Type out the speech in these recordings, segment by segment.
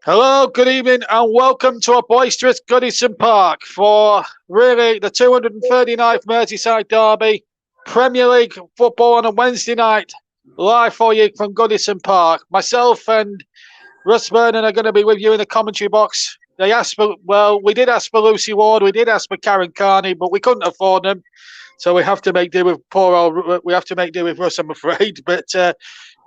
Hello, good evening, and welcome to a boisterous Goodison Park for really the 239th Merseyside derby. Premier League football on a Wednesday night, live for you from Goodison Park. Myself and Russ Vernon are going to be with you in the commentary box. We did ask for Lucy Ward, we did ask for Karen Carney, but we couldn't afford them, so we have to make do with Russ, I'm afraid.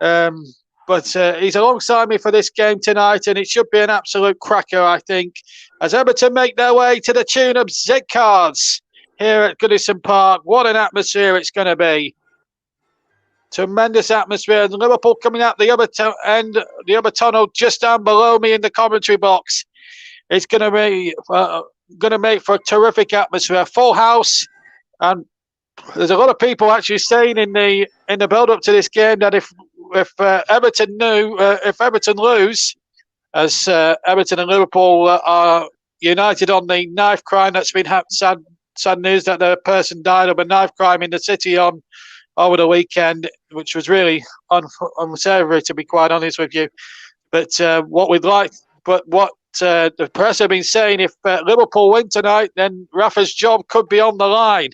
Um, but he's alongside me for this game tonight, and it should be an absolute cracker, I think, as Everton make their way to the tune of Z Cards here at Goodison Park. What an atmosphere it's going to be. Tremendous atmosphere. And Liverpool coming out the other end, the other tunnel just down below me in the commentary box. It's going to make for a terrific atmosphere. Full house, and there's a lot of people actually saying in the build up to this game that if Everton lose, as Everton and Liverpool are united on the knife crime that's been sad news that the person died of a knife crime in the city over the weekend, which was really unsavoury, to be quite honest with you. But what the press have been saying, if Liverpool win tonight, then Rafa's job could be on the line.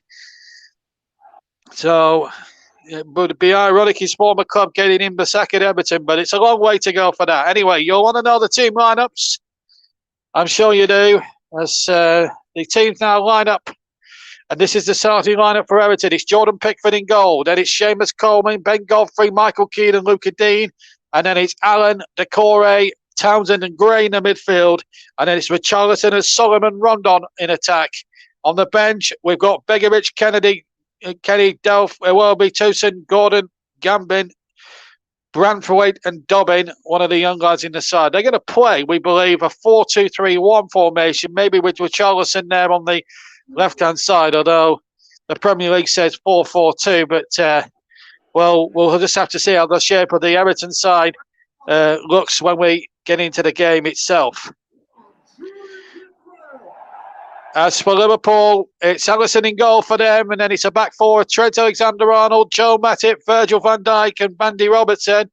So it would be ironic his former club getting him the sack at Everton, but it's a long way to go for that. Anyway, you'll want to know the team lineups. I'm sure you do, as the teams now line up. And this is the starting lineup for Everton. It's Jordan Pickford in goal. Then it's Seamus Coleman, Ben Godfrey, Michael Keane and Luca Dean. And then it's Allen, Decore, Townsend and Gray in the midfield. And then it's Richarlison and Solomon Rondon in attack. On the bench, we've got Begovic, Kennedy, Kenny, Delph, Welby, Toussaint, Gordon, Gambin, Branthwaite and Dobbin, one of the young lads in the side. They're going to play, we believe, a 4-2-3-1 formation, maybe with Richarlison there on the left-hand side, although the Premier League says 4-4-2. But, we'll just have to see how the shape of the Everton side looks when we get into the game itself. As for Liverpool, it's Alisson in goal for them, and then it's a back four: Trent Alexander-Arnold, Joe Matip, Virgil van Dijk and Bandy Robertson.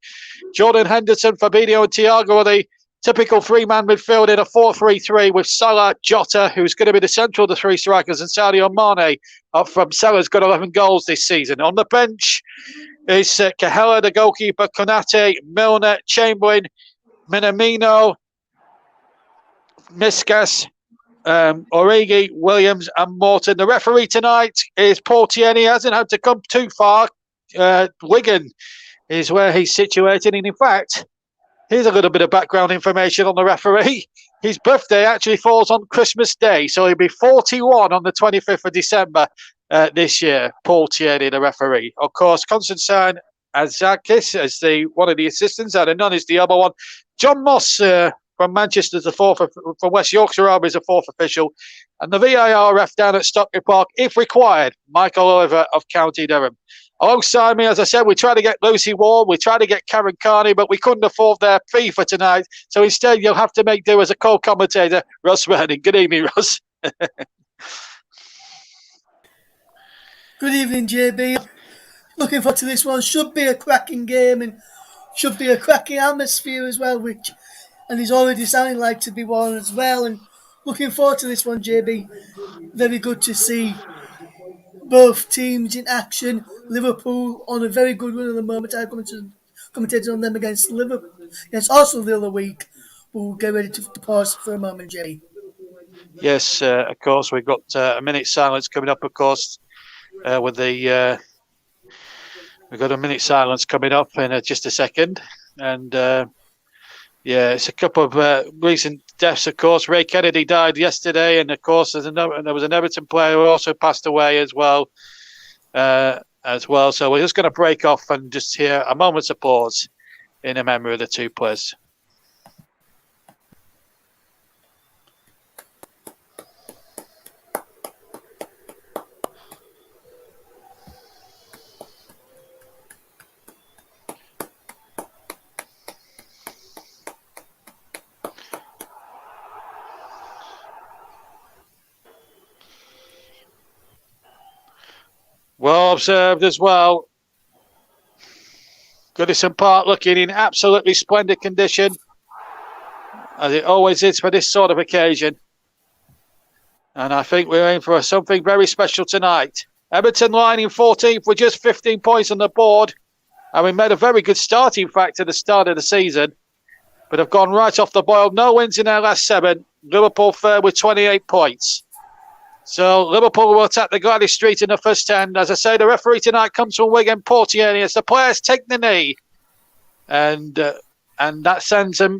Jordan Henderson, Fabinho and Thiago are the typical three-man midfield in a 4-3-3 with Salah, Jota, who's going to be the central of the three strikers, and Sadio Mane up from Salah's got 11 goals this season. On the bench is Cahella, the goalkeeper, Konate, Milner, Chamberlain, Minamino, Miskas, Origi, Williams and Morton. The referee tonight is Paul Tierney. He hasn't had to come too far. Wigan is where he's situated, and in fact, here's a little bit of background information on the referee. His birthday actually falls on Christmas Day, so he'll be 41 on the 25th of December this year. Paul Tierney, the referee. Of course, Konstantin Azakis is one of the assistants, and Anon is the other one. John Moss from Manchester, the fourth, from West Yorkshire Army, is a fourth official. And the VAR ref down at Stockley Park, if required, Michael Oliver of County Durham. Alongside me, as I said, we tried to get Lucy Ward, we tried to get Karen Carney, but we couldn't afford their fee for tonight. So instead, you'll have to make do as a co-commentator, Russ Vernon. Good evening, Russ. Good evening, JB. Looking forward to this one. Should be a cracking game and should be a cracking atmosphere as well, and it's already sounding like to be one as well. And looking forward to this one, JB. Very good to see both teams in action. Liverpool on a very good run at the moment. I commentated on them against Arsenal the other week. We'll get ready to pause for a moment, JB. Yes, of course, we've got a minute's silence coming up, of course, we've got a minute's silence coming up in just a second. And it's a couple of recent deaths, of course. Ray Kennedy died yesterday, and of course there was an Everton player who also passed away as well. So we're just going to break off and just hear a moment's of pause in memory of the two players. Well observed as well. Goodison Park looking in absolutely splendid condition. as it always is for this sort of occasion. And I think we're in for something very special tonight. Everton lying in 14th with just 15 points on the board. And we made a very good start, in fact, at the start of the season. But have gone right off the boil. No wins in their last 7. Liverpool third with 28 points. So Liverpool will attack the Gladys Street in the first 10. As I say, the referee tonight comes from Wigan Portier as the players take the knee. And that sends a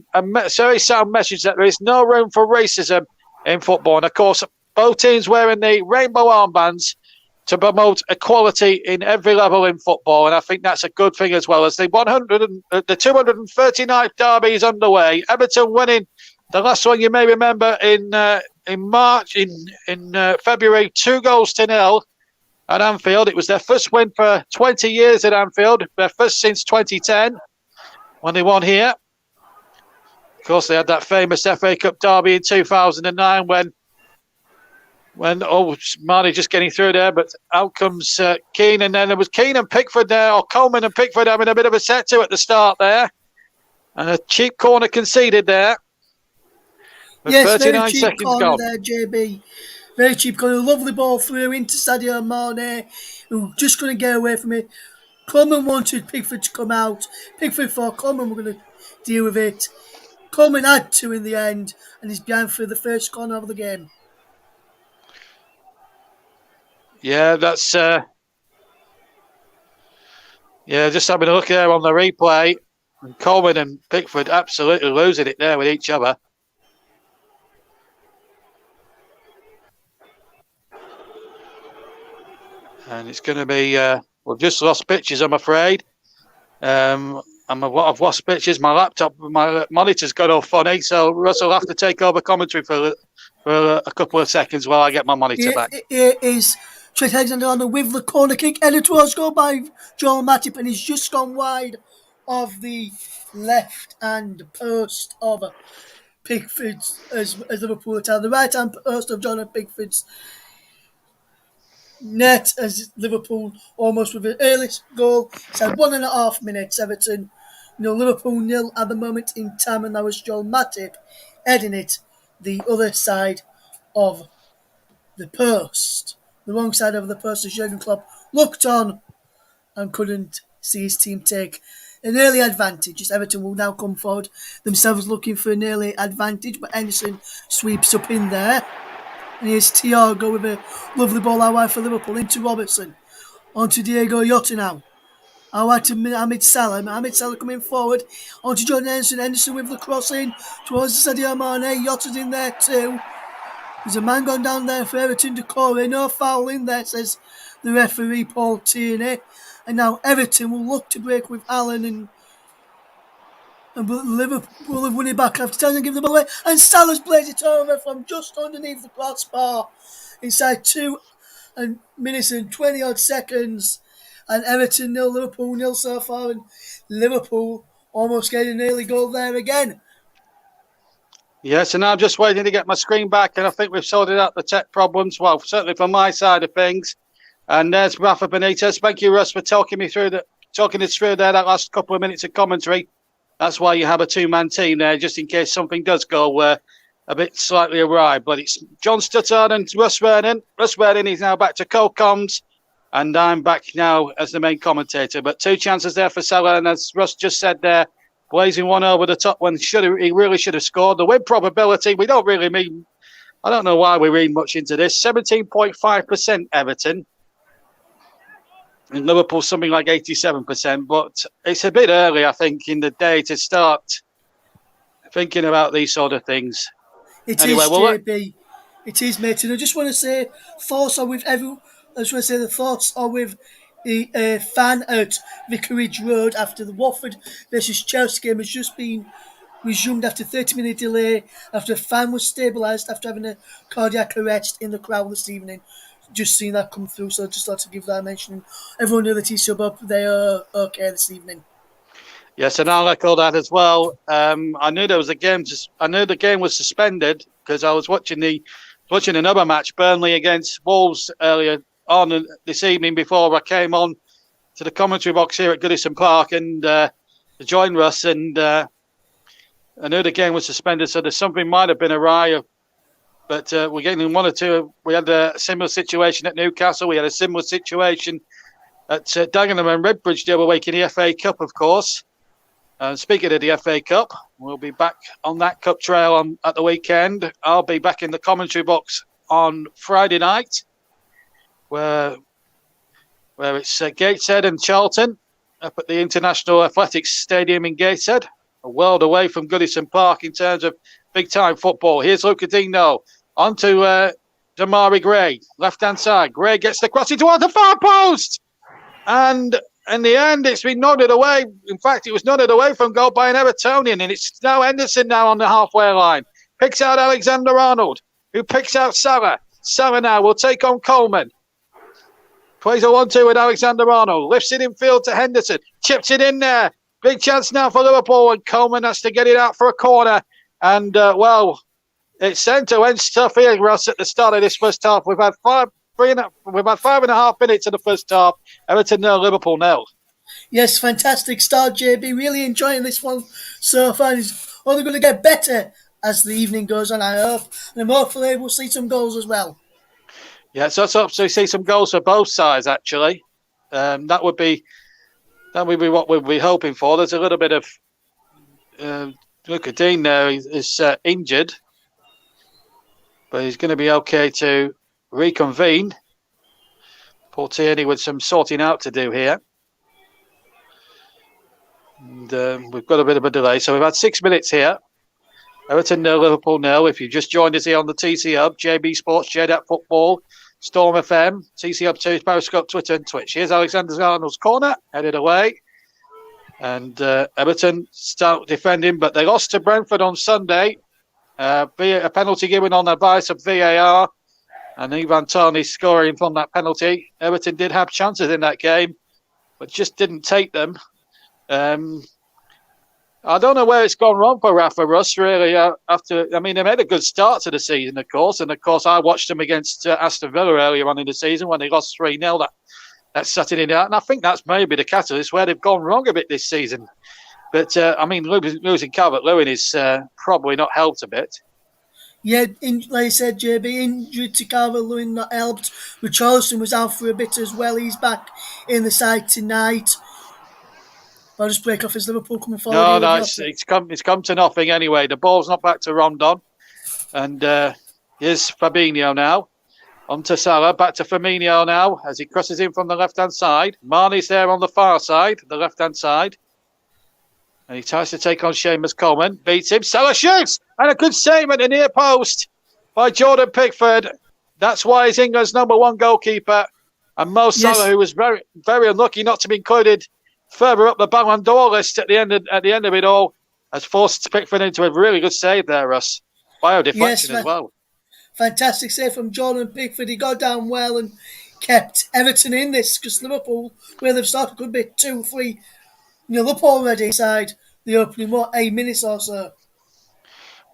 very sound message that there is no room for racism in football. And of course, both teams wearing the rainbow armbands to promote equality in every level in football. And I think that's a good thing as well. As the 239th derby is underway. Everton winning the last one, you may remember, in February, 2-0 at Anfield. It was their first win for 20 years at Anfield, their first since 2010 when they won here. Of course, they had that famous FA Cup derby in 2009 when Marnie just getting through there, but out comes Keane, and then there was Keane and Pickford there, or Coleman and Pickford having a bit of a set to at the start there, and a cheap corner conceded there. Yes, 39 very cheap corner gone. There, JB. Very cheap corner. Lovely ball through into Sadio Mane, who just couldn't get away from it. Coleman wanted Pickford to come out. Pickford thought Coleman were going to deal with it. Coleman had to in the end, and he's behind for the first corner of the game. Yeah, that's just having a look there on the replay. And Coleman and Pickford absolutely losing it there with each other. And it's going to be, we've just lost pictures, I'm afraid. I've lost pictures. My laptop, my monitor's got all funny, so Russell will have to take over commentary for a couple of seconds while I get my monitor back. It is Trent Alexander-Arnold with the corner kick. Headed towards goal by Joel Matip, and he's just gone wide of the left hand post of Pickford's as Liverpool attack. The right hand post of Jonathan Pickford's net as Liverpool almost with an early goal. It's had 1.5 minutes. Everton 0, Liverpool 0 at the moment in time, and that was Joel Matip heading it the other side of the post. The wrong side of the post as Jurgen Klopp looked on and couldn't see his team take an early advantage. As Everton will now come forward themselves looking for an early advantage, but Henderson sweeps up in there. And here's Thiago with a lovely ball out wide for Liverpool into Robertson. On to Diego Jota now. Out wide to Mohamed Salah. Mohamed Salah coming forward. On to Jordan Henderson. Henderson with the cross in towards Sadio Mane. Jota's in there too. There's a man gone down there for Everton to call in. No foul in there, says the referee Paul Tierney. And now Everton will look to break with Allen and Liverpool have won it back after time and give the ball away. And Salah's plays it over from just underneath the crossbar inside 2 minutes and 20 odd seconds. And Everton 0, Liverpool 0 so far. And Liverpool almost getting an early goal there again. Yes, and I'm just waiting to get my screen back, and I think we've sorted out the tech problems. Well, certainly from my side of things. And there's Rafa Benitez. Thank you, Russ, for talking us through there that last couple of minutes of commentary. That's why you have a 2-man team there, just in case something does go a bit slightly awry. But it's John Stuttard and Russ Vernon. Russ Vernon is now back to co-coms, and I'm back now as the main commentator. But 2 chances there for Salah, and as Russ just said there, blazing one over the top when he really should have scored. The win probability, I don't know why we read much into this, 17.5% Everton. In Liverpool, something like 87%, but it's a bit early, I think, in the day to start thinking about these sort of things. It is, JB. It is, mate. And I just want to say, the thoughts are with the fan at Vicarage Road after the Watford versus Chelsea game has just been resumed after 30-minute delay, after a fan was stabilised after having a cardiac arrest in the crowd this evening. Just seen that come through, so I just thought to give that a mention. Everyone knew that he's sub up. They are okay this evening. Yes, and I'll echo that as well. I knew there was a game. I knew the game was suspended because I was watching another match, Burnley against Wolves, earlier on this evening before I came on to the commentary box here at Goodison Park and to join Russ. And I knew the game was suspended, so there's something might have been awry. But we're getting one or two. We had a similar situation at Newcastle. We had a similar situation at Dagenham and Redbridge the other week in the FA Cup, of course. Speaking of the FA Cup, we'll be back on that cup trail at the weekend. I'll be back in the commentary box on Friday night, where it's Gateshead and Charlton up at the International Athletics Stadium in Gateshead, a world away from Goodison Park in terms of big-time football. Here's Luca Dino on to Damari Gray, left-hand side. Gray gets the cross towards the far post, and in the end, it's been nodded away. In fact, it was nodded away from goal by an Evertonian, and it's now Henderson now on the halfway line. Picks out Alexander-Arnold, who picks out Salah. Salah now will take on Coleman. Plays a 1-2 with Alexander-Arnold. Lifts it in field to Henderson. Chips it in there. Big chance now for Liverpool, and Coleman has to get it out for a corner. And, it's end-to-end stuff here, Ross, at the start of this first half. We've had 5.5 minutes in the first half. Everton 0, Liverpool 0. Yes, fantastic start, JB. Really enjoying this one so far. It's only going to get better as the evening goes on, I hope. And hopefully we'll see some goals as well. Yeah, so let's hope to see some goals for both sides, actually. That would be what we'd be hoping for. There's a little bit of look at Dean there. He's injured, but he's going to be okay to reconvene. Paul Tierney with some sorting out to do here. And we've got a bit of a delay. So we've had 6 minutes here. Everton 0, Liverpool 0. If you've just joined us here on the TC Hub, JB Sports, JDAT Football, Storm FM, TC Hub 2, Periscope, Twitter and Twitch. Here's Alexander-Arnold's corner, headed away. And Everton start defending, but they lost to Brentford on Sunday. Via a penalty given on advice of VAR. And Ivan Toney scoring from that penalty. Everton did have chances in that game, but just didn't take them. I don't know where it's gone wrong for Rafa Russ, really. They made a good start to the season, of course. And, of course, I watched them against Aston Villa earlier on in the season when they lost 3-0 that Saturday night. And I think that's maybe the catalyst where they've gone wrong a bit this season. But, losing Calvert-Lewin is probably not helped a bit. Yeah, like I said, JB, injury to Calvert-Lewin not helped. Richarlison was out for a bit as well. He's back in the side tonight. I'll just break off his Liverpool coming forward. No, it's come to nothing anyway. The ball's not back to Rondon. And here's Fabinho now. On to Salah, back to Firmino now as he crosses in from the left-hand side. Marnie's there on the far side, the left-hand side. And he tries to take on Seamus Coleman. Beats him. Salah shoots! And a good save at the near post by Jordan Pickford. That's why he's England's #1 goalkeeper. And Mo Salah, who was very, very unlucky not to be included further up the Ballon d'Or list at the end of it all, has forced Pickford into a really good save there, Russ. By a deflection as well. Fantastic save from Jordan Pickford. He got down well and kept Everton in this, because Liverpool, where they've started, could be 2-3 up already inside the opening 8 minutes or so.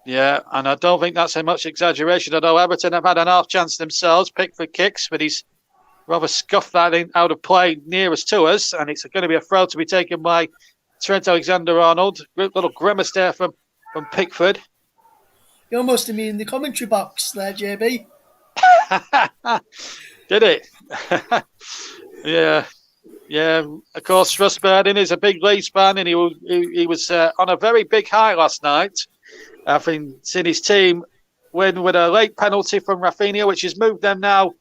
Yeah, and I don't think that's a much exaggeration, although Everton have had an half chance themselves. Pickford kicks, but he's rather scuffed that in, out of play nearest to us, and it's going to be a throw to be taken by Trent Alexander-Arnold. Little grimace there from Pickford. You almost mean in the commentary box there, JB. Did it? Yeah. Of course, Russ Burden is a big Leeds fan, and he was on a very big high last night. Having seen his team win with a late penalty from Rafinha, which has moved them now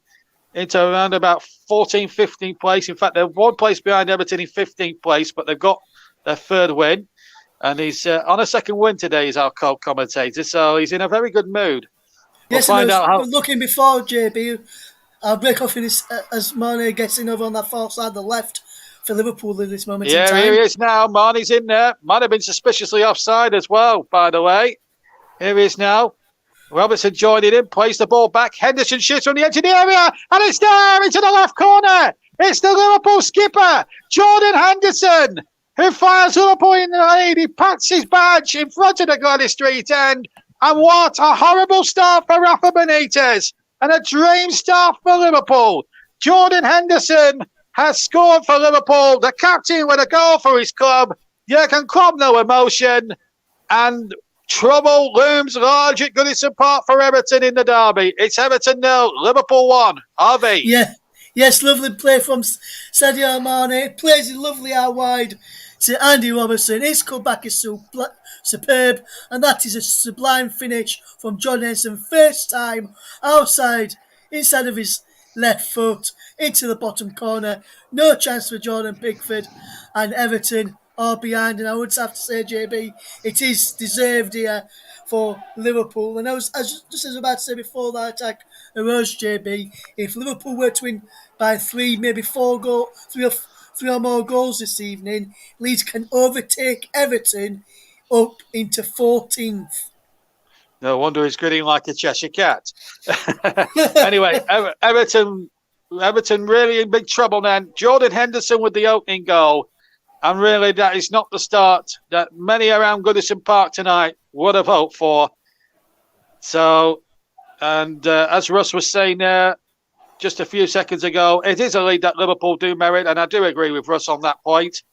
into around about 14th, 15th place. In fact, they're 1 place behind Everton in 15th place, but they've got their third win. And he's on a second win today, is our co-commentator, so he's in a very good mood. Yes, we'll find out how. Looking before, JB, I'll break off in his, as Mane gets in over on that far side, the left, for Liverpool at this moment in time. Yeah, here he is now. Mane's in there. Might have been suspiciously offside as well, by the way. Here he is now. Robertson joining in, plays the ball back. Henderson shoots from the edge of the area, and it's there into the left corner. It's the Liverpool skipper, Jordan Henderson, who fires Liverpool in the lead. He pats his badge in front of the Gladys Street end. And what a horrible start for Rafa Benitez, and a dream start for Liverpool. Jordan Henderson has scored for Liverpool, the captain with a goal for his club. Jurgen Klopp, no emotion. And Trouble looms large at Goodison Park for Everton in the derby. It's Everton 0, Liverpool 1. RV. Yeah, yes, lovely play from Sadio Mane. Plays it lovely out wide to Andy Robertson. His comeback is superb, and that is a sublime finish from John Henson. First time inside of his left foot into the bottom corner. No chance for Jordan Pickford, and Everton are behind. And I would have to say, JB, it is deserved here for Liverpool. And I was just as about to say before that attack arose, JB, if Liverpool were to win by maybe three or more goals this evening, Leeds can overtake Everton up into 14th. No wonder he's grinning like a Cheshire cat. Anyway, Everton really in big trouble then. Jordan Henderson with the opening goal. And really, that is not the start that many around Goodison Park tonight would have hoped for. So, and as Russ was saying just a few seconds ago, it is a lead that Liverpool do merit, and I do agree with Russ on that point.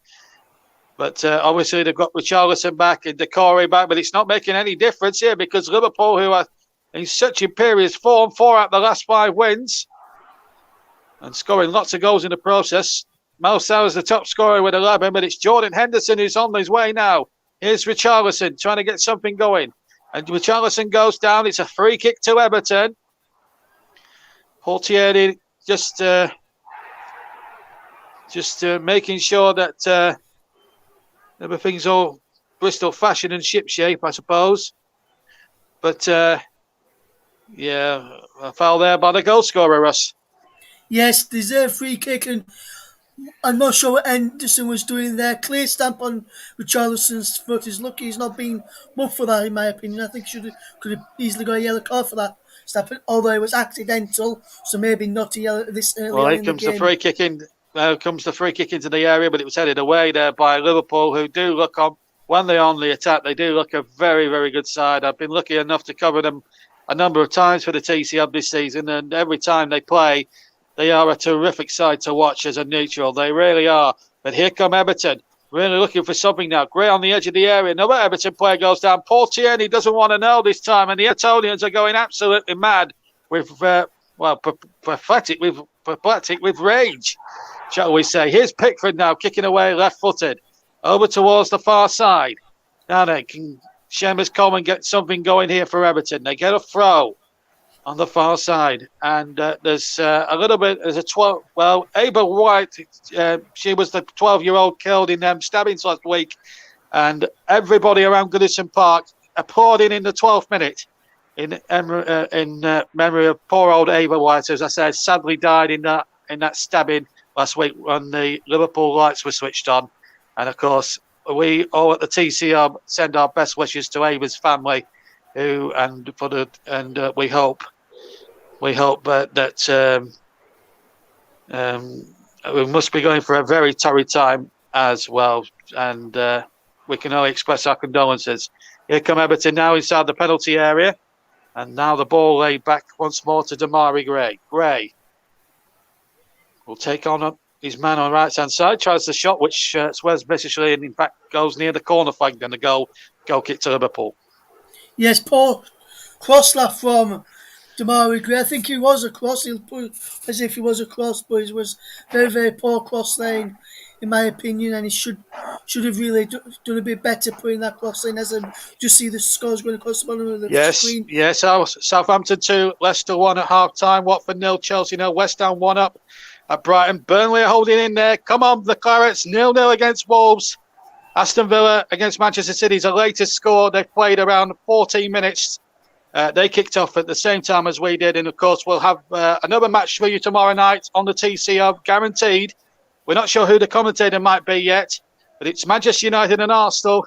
But obviously, they've got Richarlison back and Decore back, but it's not making any difference here because Liverpool, who are in such imperious form, 4 out of the last 5 wins, and scoring lots of goals in the process. Mo Salah's the top scorer with 11, but it's Jordan Henderson who's on his way now. Here's Richarlison trying to get something going. And Richarlison goes down. It's a free kick to Everton. Portieri just making sure that everything's all Bristol fashion and shipshape, I suppose. But, a foul there by the goal scorer, Russ. Yes, deserved free kick, and I'm not sure what Henderson was doing there. Clear stamp on Richarlison's foot. He's lucky he's not been booked for that, in my opinion. I think he could have easily got a yellow card for that stamp, although it was accidental, so maybe not a yellow this early. Well, here comes the free kick in. Comes the free kick into the area, but it was headed away there by Liverpool, who do look on when they're on the attack. They do look a very, very good side. I've been lucky enough to cover them a number of times for the TCM this season, and every time they play, they are a terrific side to watch as a neutral. They really are. But here come Everton, really looking for something now. Gray on the edge of the area. Another Everton player goes down. Paul Tierney doesn't want to know this time, and the Evertonians are going absolutely mad with, pathetic with rage, shall we say. Here's Pickford now, kicking away left-footed, over towards the far side. Now then, can Seamus Coleman get something going here for Everton? They get a throw on the far side, and there's a 12. Well, Ava White, she was the 12-year-old killed in them stabbings last week, and everybody around Goodison Park applauding in the 12th minute in memory of poor old Ava White, as I said, sadly died in that stabbing last week when the Liverpool lights were switched on. And of course, we all at the TCR send our best wishes to Ava's family, we hope that we must be going for a very torrid time as well, and we can only express our condolences. Here come Everton now inside the penalty area, and now the ball laid back once more to Damari Gray. Gray will take on his man on the right hand side, tries the shot which swears viciously, and in fact goes near the corner flag, and the goal kick to Liverpool. Yes, poor cross left from Damari Gray. I think he was a cross. He'll put as if he was a cross, but it was very, very poor cross lane, in my opinion, and he should have really done a bit better putting that cross in. As I just see the scores going across the bottom of the screen. Yes, Southampton 2, Leicester 1 at half time, Watford 0, Chelsea 0, West Ham 1 up at Brighton. Burnley are holding in there. Come on, the Clarets, 0-0 against Wolves. Aston Villa against Manchester City is the latest score. They've played around 14 minutes. They kicked off at the same time as we did. And, of course, we'll have another match for you tomorrow night on the TCR, guaranteed. We're not sure who the commentator might be yet, but it's Manchester United and Arsenal,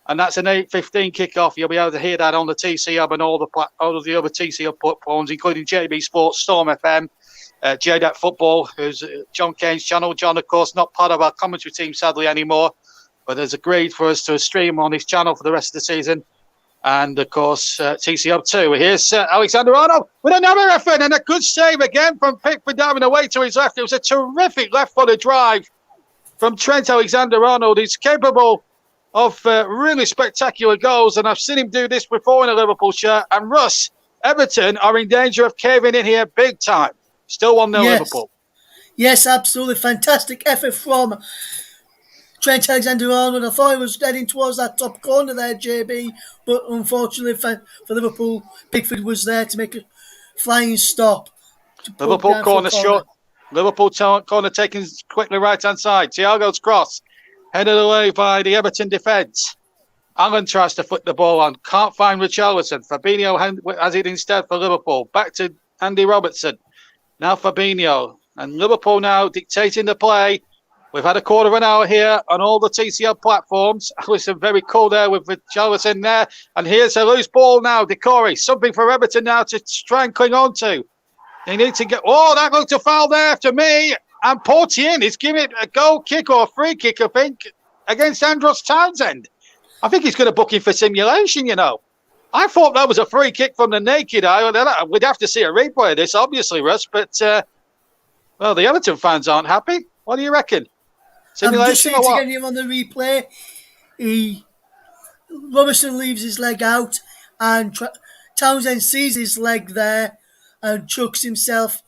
and that's an 8:15 kickoff. You'll be able to hear that on the TCR and all of the other TCR platforms, including JB Sports, Storm FM, JDAT Football, who's John Kane's channel. John, of course, not part of our commentary team, sadly, anymore, but has agreed for us to stream on his channel for the rest of the season. And, of course, TCR 2. Here's Alexander Arnold with another effort and a good save again from Pickford diving away to his left. It was a terrific left-footed drive from Trent Alexander-Arnold. He's capable of really spectacular goals, and I've seen him do this before in a Liverpool shirt. And Russ, Everton are in danger of caving in here big time. Still 1-0 Yes. Liverpool. Yes, absolutely. Fantastic effort from Trent Alexander-Arnold. I thought he was heading towards that top corner there, JB, but unfortunately for Liverpool, Pickford was there to make a flying stop to put Liverpool down for a corner corner. short. Liverpool corner taken quickly right-hand side. Thiago's cross, headed away by the Everton defence. Allen tries to flick the ball on. Can't find Richarlison. Fabinho has it instead for Liverpool. Back to Andy Robertson. Now Fabinho. And Liverpool now dictating the play. We've had a quarter of an hour here on all the TCL platforms. Listen, very cool there with Richarlison there. And here's a loose ball now. Decore. Something for Everton now to try and cling on to. They need to get... Oh, that looked a foul there to me. And Portier is giving it a goal kick or a free kick, I think, against Andros Townsend. I think he's going to book him for simulation, you know. I thought that was a free kick from the naked eye. We'd have to see a replay of this, obviously, Russ. But, well, the Everton fans aren't happy. What do you reckon? Simulation I'm just or what? again here on the replay. Robertson leaves his leg out and Townsend sees his leg there and chucks himself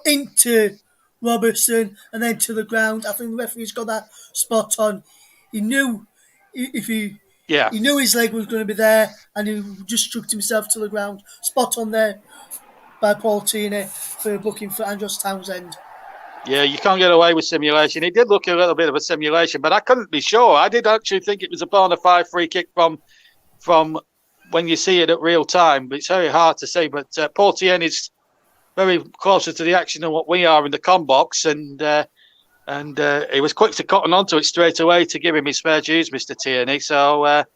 into Robertson and then to the ground. I think the referee's got that spot on. He knew if he Yeah. He knew his leg was going to be there and he just chucked himself to the ground. Spot on there by Paul Tierney for booking for Andros Townsend. Yeah, you can't get away with simulation. It did look a little bit of a simulation, but I couldn't be sure. I did actually think it was a bona fide free kick from when you see it at real time, but it's very hard to say. But Paul Tierney is very closer to the action than what we are in the com box, and he was quick to cotton onto it straight away to give him his fair dues, Mr. Tierney. So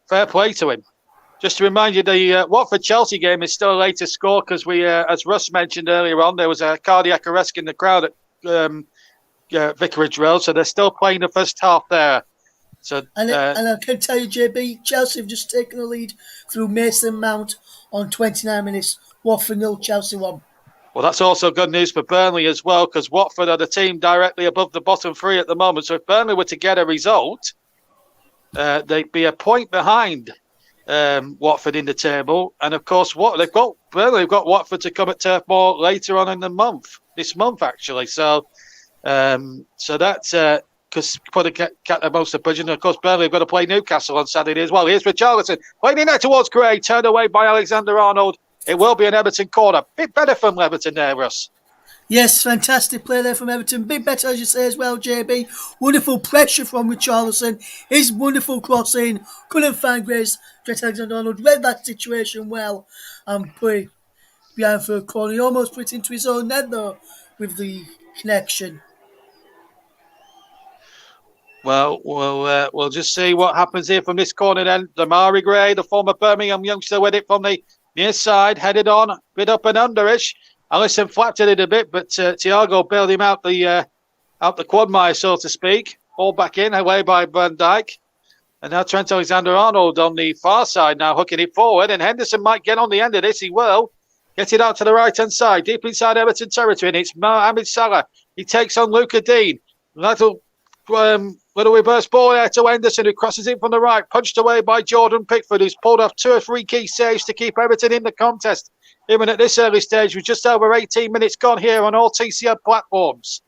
fair play to him. Just to remind you, the Watford-Chelsea game is still a later score because we, as Russ mentioned earlier on, there was a cardiac arrest in the crowd at Vicarage Road, so they're still playing the first half there. So, and I can tell you, JB, Chelsea have just taken the lead through Mason Mount on 29 minutes. Watford 0, Chelsea 1. Well, that's also good news for Burnley as well, because Watford are the team directly above the bottom three at the moment. So if Burnley were to get a result, they'd be a point behind Watford in the table. And of course, Burnley have got Watford to come at Turf Moor later on in the month, this month actually. So that's because put a cat amongst the pigeons. Of course, Burnley have got to play Newcastle on Saturday as well. Here's Richarlison playing in there towards Gray, turned away by Alexander-Arnold. It will be an Everton corner. Bit better from Everton there, Russ. Yes, fantastic play there from Everton. Bit better, as you say as well, JB. Wonderful pressure from Richarlison. His wonderful crossing. Couldn't find Grace. Trent Alexander-Arnold read that situation well and put behind for a corner. He almost put it into his own net, though, with the connection. Well, we'll just see what happens here from this corner then. Damari Gray, the former Birmingham youngster, with it from the near side, headed on, a bit up and underish. Alisson flapped it a bit, but Thiago bailed him out the quagmire, so to speak. All back in, away by Van Dijk. And now Trent Alexander-Arnold on the far side, now hooking it forward. And Henderson might get on the end of this. He will. Get it out to the right-hand side, deep inside Everton territory. And it's Mohamed Salah. He takes on Luca Dean. Little reverse ball there to Henderson, who crosses in from the right, punched away by Jordan Pickford, who's pulled off 2 or 3 key saves to keep Everton in the contest. Even at this early stage, with just over 18 minutes gone here on all TCL platforms.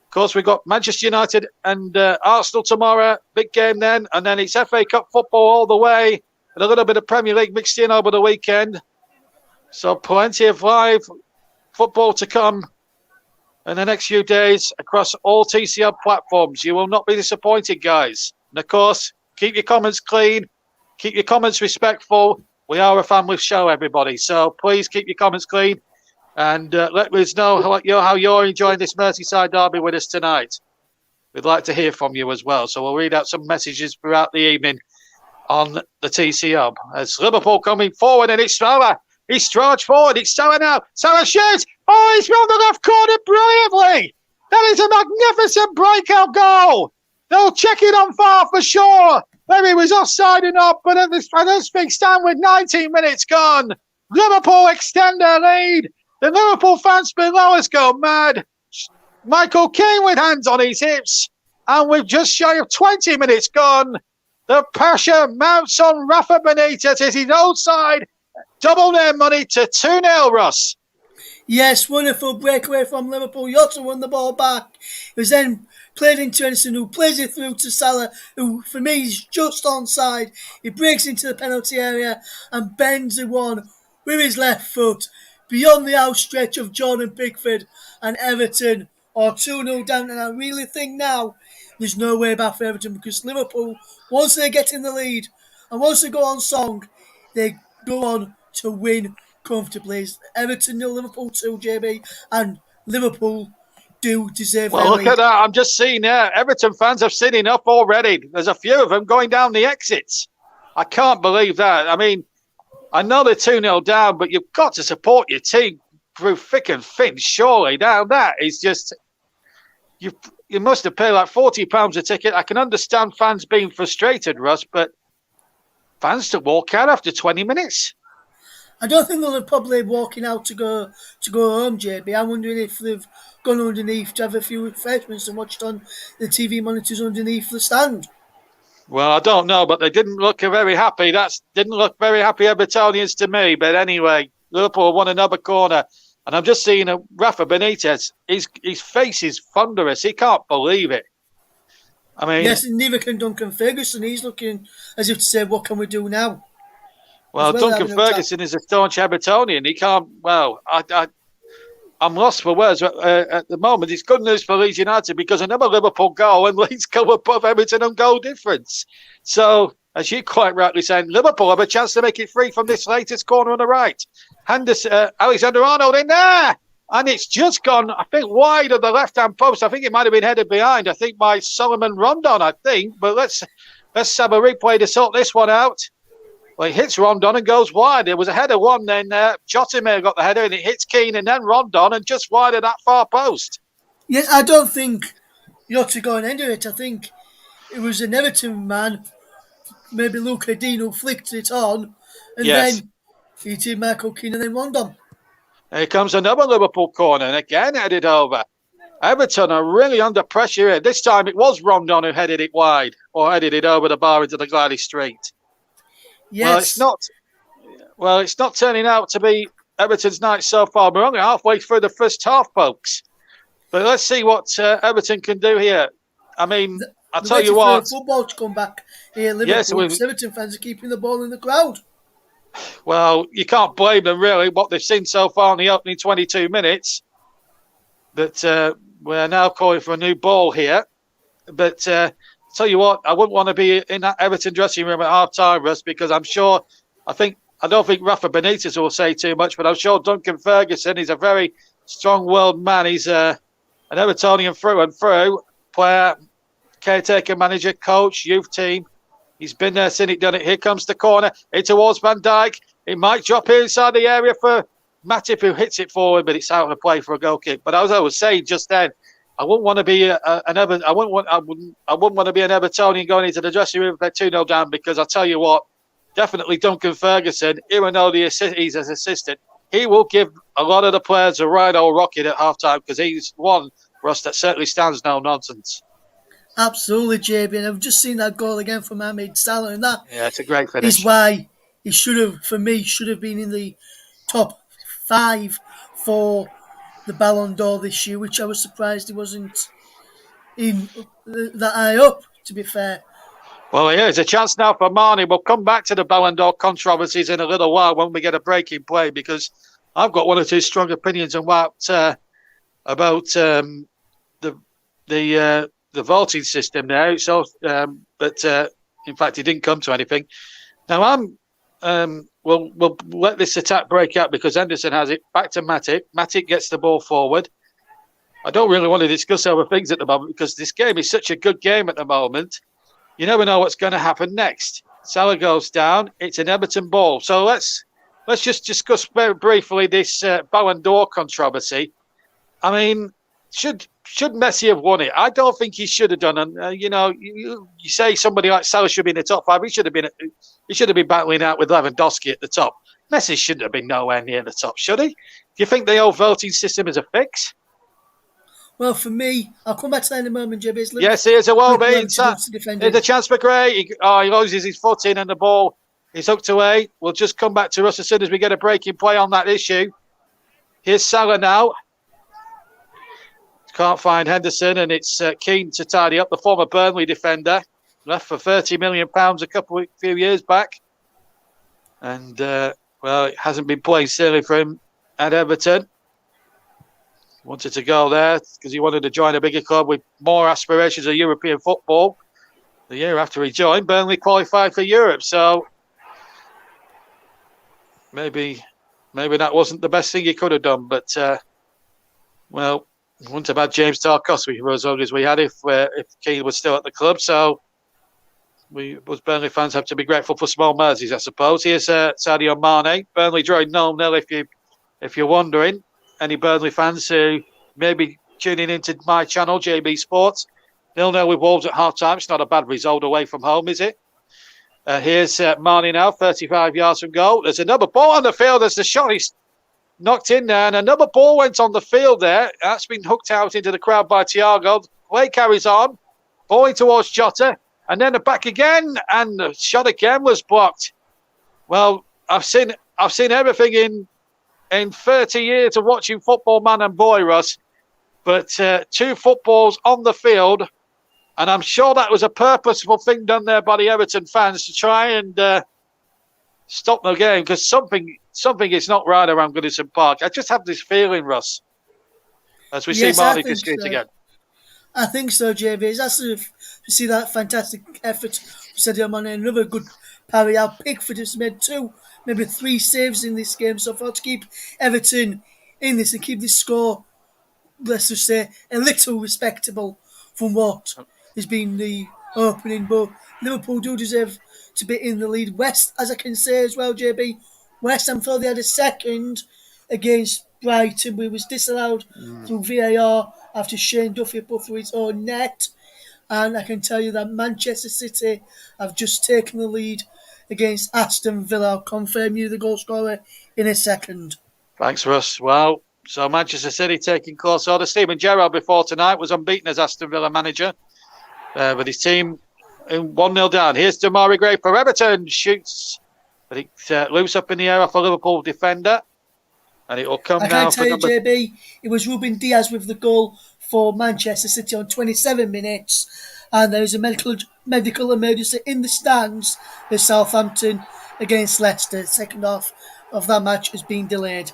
Of course, we've got Manchester United and Arsenal tomorrow, big game then, and then it's FA Cup football all the way, and a little bit of Premier League mixed in over the weekend. So plenty of live football to come in the next few days across all TCL platforms. You will not be disappointed, guys. And of course, keep your comments clean, keep your comments respectful. We are a family show, everybody. So please keep your comments clean and let us know how you're enjoying this Merseyside derby with us tonight. We'd like to hear from you as well. So we'll read out some messages throughout the evening on the TC Hub. As Liverpool coming forward, and it's Salah. He's charged forward. It's Salah now. Salah shoots. Oh, he's round the left corner brilliantly. That is a magnificent breakout goal. They'll check it on VAR for sure. Maybe he was offside or not, but at this big stand with 19 minutes gone, Liverpool extend their lead. The Liverpool fans below us go mad. Michael Keane with hands on his hips. And with just shy of 20 minutes gone, the pressure mounts on Rafa Benitez as his own side double their money to 2-0, Russ. Yes, wonderful breakaway from Liverpool. Jota won the ball back. It was then played into Edison, who plays it through to Salah, who for me is just onside. He breaks into the penalty area and bends the one with his left foot beyond the outstretch of Jordan Pickford, and Everton are 2-0 down. And I really think now there's no way back for Everton, because Liverpool, once they get in the lead and once they go on song, they go on to win comfortably. Everton 0, Liverpool 2, JB, and Liverpool do deserve their Well, look lead. at that. I'm just seeing there. Everton fans have seen enough already. There's a few of them going down the exits. I can't believe that. I mean, I know they're 2-0 down, but you've got to support your team through thick and thin, surely. Now, that is just... You must have paid like £40 a ticket. I can understand fans being frustrated, Russ, but fans to walk out after 20 minutes. I don't think they'll probably walking out to go home, JB. I'm wondering if they've gone underneath to have a few refreshments and watched on the TV monitors underneath the stand. Well, I don't know, but they didn't look very happy. Didn't look very happy Evertonians to me. But anyway, Liverpool won another corner. And I'm just seeing Rafa Benitez. His face is thunderous. He can't believe it. I mean... Yes, and neither can Duncan Ferguson. He's looking as if to say, what can we do now? Well, Duncan Ferguson is a staunch Evertonian. He can't... Well, I'm lost for words at the moment. It's good news for Leeds United because another Liverpool goal and Leeds go above Everton on goal difference. So, as you quite rightly saying, Liverpool have a chance to make it free from this latest corner on the right. Alexander-Arnold in there! And it's just gone, I think, wide of the left-hand post. I think it might have been headed behind. I think by Solomon Rondon, I think. But let's have a replay to sort this one out. Well, it hits Rondon and goes wide. There was a header one, then Jota may have got the header, and it hits Keane and then Rondon and just wide of that far post. Yes, I don't think Jota going into it. I think it was an Everton man, maybe Luca Dean, who flicked it on, and then he did Michael Keane and then Rondon. Here comes another Liverpool corner, and again headed over. Everton are really under pressure here. This time it was Rondon who headed it wide, or headed it over the bar into the Gladdy Street. Yes. Well, it's not turning out to be Everton's night so far. We're only halfway through the first half, folks. But let's see what Everton can do here. I mean, I'll tell you what. Football to come back here, Liverpool. Yes, Everton fans are keeping the ball in the crowd. Well, you can't blame them, really, what they've seen so far in the opening 22 minutes. But we're now calling for a new ball here. But tell you what, I wouldn't want to be in that Everton dressing room at half-time, Russ, because I don't think Rafa Benitez will say too much, but I'm sure Duncan Ferguson is a very strong-willed man. He's an Evertonian through and through, player, caretaker, manager, coach, youth team. He's been there, seen it, done it. Here comes the corner. In towards Van Dijk. It might drop inside the area for Matip, who hits it forward, but it's out of play for a goal kick. But as I was saying just then, I wouldn't want to be I wouldn't want to be an Evertonian going into the dressing room if they're 2-0 down, because I'll tell you what, definitely Duncan Ferguson, even though he's his assistant, he will give a lot of the players a right old rocket at half-time, because he's one for us that certainly stands no nonsense. Absolutely, JB, and I've just seen that goal again from Mohamed Salah, and that it's a great finish. Is why he should have been in the top 5 for the Ballon d'Or this year, which I was surprised he wasn't in that high up, to be fair. Well, here's a chance now for Mane. We'll come back to the Ballon d'Or controversies in a little while when we get a break in play, because I've got one or two strong opinions on what about the voting system now. So, but in fact, he didn't come to anything. Now, we'll let this attack break out because Henderson has it back to Matip. Matip gets the ball forward. I don't really want to discuss other things at the moment because this game is such a good game at the moment. You never know what's going to happen next. Salah goes down. It's an Everton ball. So let's just discuss very briefly this Ballon d'Or controversy. I mean, should Messi have won it? I don't think he should have done. And you say somebody like Salah should be in the top 5. He should have been battling out with Lewandowski at the top. Messi shouldn't have been nowhere near the top, should he? Do you think the old voting system is a fix? Well, for me, I'll come back to that in a moment, JB. Yes, here's a well-beaten Here's a chance for Gray. He loses his foot in and the ball is up to 8. We'll just come back to us as soon as we get a breaking play on that issue. Here's Salah now. Can't find Henderson, and it's Keane to tidy up, the former Burnley defender. Left for £30 million a few years back. And, well, it hasn't been playing silly for him at Everton. Wanted to go there because he wanted to join a bigger club with more aspirations of European football. The year after he joined, Burnley qualified for Europe. So maybe that wasn't the best thing he could have done. But, well, we wouldn't have had James Tarkowski for as long as we had if Keane was still at the club. So we, as Burnley fans, have to be grateful for small mercies, I suppose. Here's Sadio Mane. Burnley drawing 0-0 if you're wondering. Any Burnley fans who may be tuning into my channel, JB Sports. 0-0 with Wolves at half-time. It's not a bad result away from home, is it? Here's Mane now, 35 yards from goal. There's another ball on the field. There's the shot. He's knocked in there, and another ball went on the field there. That's been hooked out into the crowd by Thiago. Play carries on. Ball in towards Jota. And then the back again, and the shot again was blocked. Well, I've seen everything in 30 years of watching football, man and boy, Russ. But 2 footballs on the field, and I'm sure that was a purposeful thing done there by the Everton fans to try and stop the game, because something is not right around Goodison Park. I just have this feeling, Russ, as we see Marty discreet again. I think so, JB. It's actually to see that fantastic effort from Sadio Mane. Another good parry out. Pickford has made 2, maybe 3 saves in this game so far to keep Everton in this and keep this score, let's just say, a little respectable from what has been the opening. But Liverpool do deserve to be in the lead. West, as I can say as well, JB, West Ham thought they had a second against Brighton, but it was disallowed through VAR after Shane Duffy put through his own net. And I can tell you that Manchester City have just taken the lead against Aston Villa. I'll confirm you the goal scorer in a second. Thanks, Russ. Well, so Manchester City taking close order. Steven Gerrard before tonight was unbeaten as Aston Villa manager, with his team 1-0 down. Here's Demarai Gray for Everton. Shoots, but it's loose up in the air off a Liverpool defender. And it will come now. I can tell you, JB, it was Ruben Diaz with the goal for Manchester City on 27 minutes. And there was a medical emergency in the stands with Southampton against Leicester. The second half of that match has been delayed.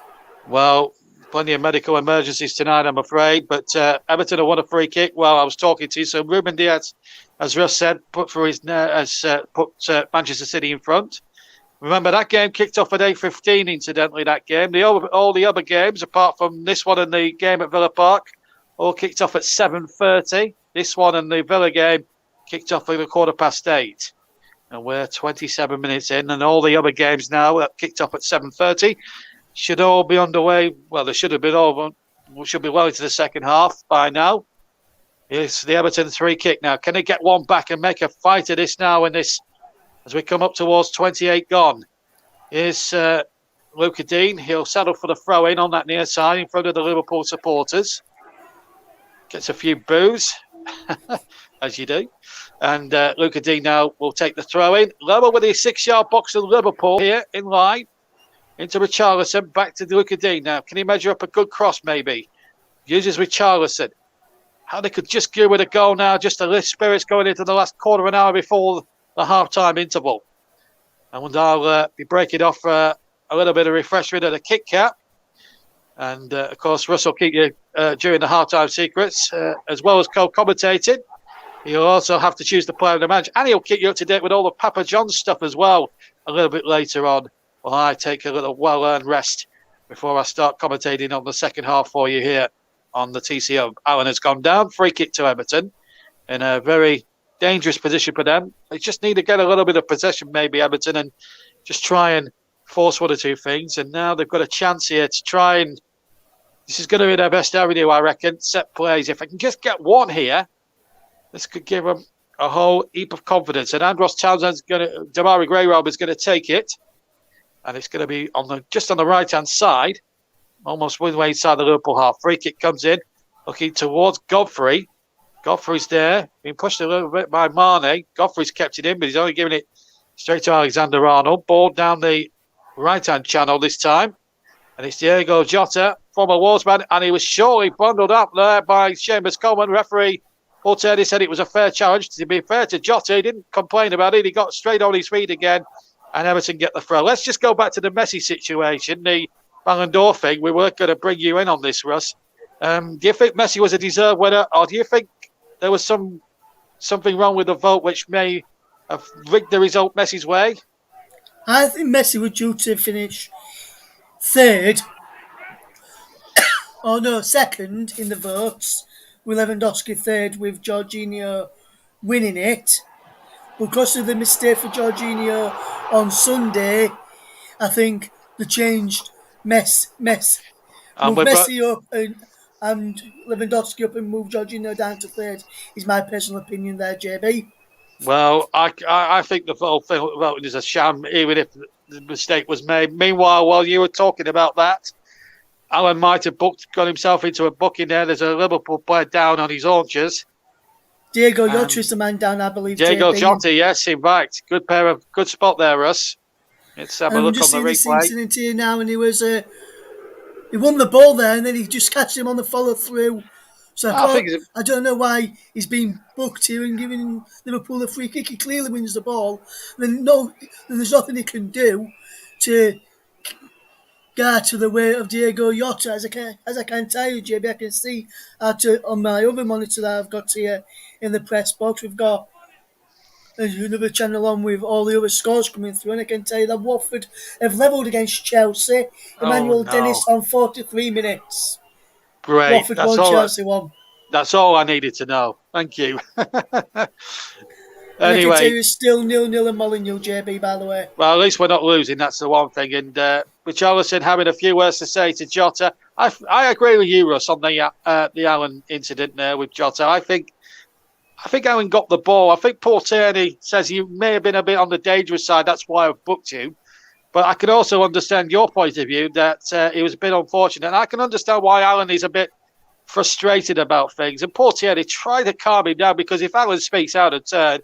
Well, plenty of medical emergencies tonight, I'm afraid. But Everton have won a free kick while I was talking to you. So Ruben Diaz, as Russ said, put Manchester City in front. Remember, that game kicked off at 8:15, incidentally, that game. All the other games, apart from this one and the game at Villa Park, all kicked off at 7:30. This one and the Villa game kicked off at 8:15. And we're 27 minutes in, and all the other games now that kicked off at 7:30 should all be underway. Well, they should have been all. We should be well into the second half by now. It's the Everton free kick now. Can they get one back and make a fight of this now in this, as we come up towards 28 gone? Here's Luca Dean. He'll settle for the throw-in on that near side in front of the Liverpool supporters. Gets a few boos, as you do. And Luca Dean now will take the throw-in. Lower with his 6-yard box of Liverpool here in line. Into Richarlison, back to Luca Dean now. Can he measure up a good cross, maybe? Uses Richarlison. How they could just go with a goal now, just to lift spirits going into the last quarter of an hour before the half-time interval. And I'll be breaking off a little bit of refreshment at a Kit Kat. And, of course, Russ will keep you during the half-time secrets, as well as co-commentating. He'll also have to choose the player of the match. And he'll keep you up to date with all the Papa John's stuff as well a little bit later on. While I take a little well-earned rest before I start commentating on the second half for you here on the TCO. Allen has gone down. Free kick to Everton in a very dangerous position for them. They just need to get a little bit of possession, maybe, Everton, and just try and force one or two things. And now they've got a chance here to try and... This is going to be their best avenue, I reckon. Set plays. If I can just get one here, this could give them a whole heap of confidence. And Andros Townsend's going to... Demarai Gray is going to take it. And it's going to be just on the right-hand side, almost midway inside the Liverpool half. Free kick comes in. looking towards Godfrey. Godfrey's there, being pushed a little bit by Mane. Godfrey's kept it in, but he's only giving it straight to Alexander-Arnold. Ball down the right-hand channel this time. And it's Diego Jota, former Wolvesman, and he was surely bundled up there by Seamus Coleman. Referee Paul Tierney said it was a fair challenge. To be fair to Jota, he didn't complain about it. He got straight on his feet again, and Everton get the throw. Let's just go back to the Messi situation, the Ballon d'Or thing. We were going to bring you in on this, Russ. Do you think Messi was a deserved winner, or do you think there was something wrong with the vote which may have rigged the result Messi's way? I think Messi was due to finish third, or no, second in the votes, with Lewandowski third, with Jorginho winning it. Because of the mistake for Jorginho on Sunday, I think they changed moved Messi up and Lewandowski up and moved Jorginho down to third, is my personal opinion there, JB. Well, I think the whole thing is a sham, even if the mistake was made. Meanwhile, while you were talking about that, Alan might have got himself into a booking there. There's a Liverpool player down on his haunches. Diego Jota is the man down, I believe. Diego JB. Jota, yes, in fact. Good spot there, Russ. Let's have a look on the replay. Incident here now, and he won the ball there, and then he just catched him on the follow through. So I don't know why he's been booked here and giving Liverpool a free kick. He clearly wins the ball. Then there's nothing he can do to get to the way of Diego Jota. As I can tell you, JB, I can see on my other monitor that I've got here in the press box. We've got another channel on with all the other scores coming through, and I can tell you that Watford have levelled against Chelsea. Emmanuel Dennis on 43 minutes. Great. Watford won, Chelsea won. That's all I needed to know. Thank you. Anyway, I can tell you it's still 0-0 and Molineux, JB, by the way. Well, at least we're not losing. That's the one thing. And Richarlison having a few words to say to Jota. I agree with you, Russ, on the Allen incident there with Jota. I think Alan got the ball. I think Paul Tierney says you may have been a bit on the dangerous side. That's why I've booked you. But I can also understand your point of view that it was a bit unfortunate. And I can understand why Alan is a bit frustrated about things. And Paul Tierney tried to calm him down, because if Alan speaks out of turn,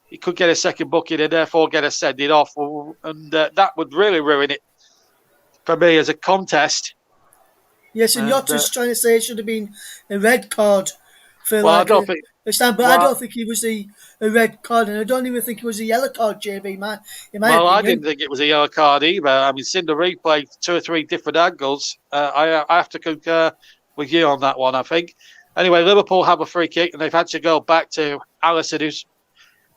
he could get a second booking and therefore get a send-it off. And that would really ruin it for me as a contest. Yes, and Jota's trying to say it should have been a red card for I don't think it was a red card, and I don't even think it was a yellow card, JB, man. I didn't think it was a yellow card either. I mean, seeing the replay, 2 or 3 different angles, I have to concur with you on that one, I think. Anyway, Liverpool have a free kick, and they've had to go back to Alisson, who's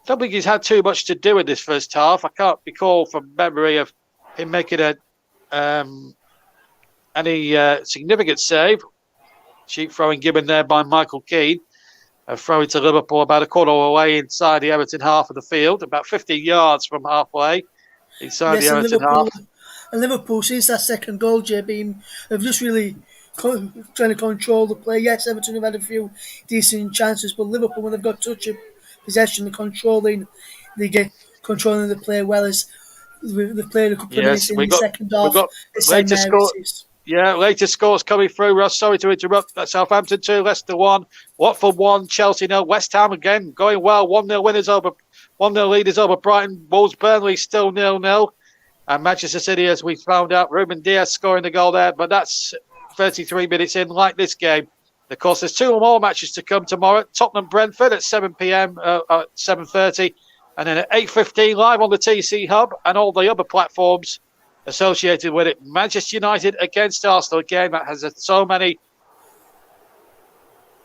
I don't think he's had too much to do in this first half. I can't recall from memory of him making any significant save. Cheap throwing given there by Michael Keane. Throwing to Liverpool about a quarter away inside the Everton half of the field, about 15 yards from halfway inside the Everton half. And Liverpool, since that second goal, JB, have just really trying to control the play. Yes, Everton have had a few decent chances, but Liverpool, when they've got touch of possession, controlling the play well, as they've played a couple of minutes in the second half. Latest scores coming through, Ross. Sorry to interrupt. Southampton 2, Leicester 1, Watford 1, Chelsea 0, West Ham again going well. 1-0 winners over 1-0 leaders over Brighton. Wolves Burnley still 0-0. And Manchester City, as we found out, Ruben Diaz scoring the goal there. But that's 33 minutes in, like this game. Of course, there's 2 more matches to come tomorrow. Tottenham Brentford at 7 p.m. At 7:30, and then at 8:15 live on the TC Hub and all the other platforms associated with it. Manchester United against Arsenal, a game that has so many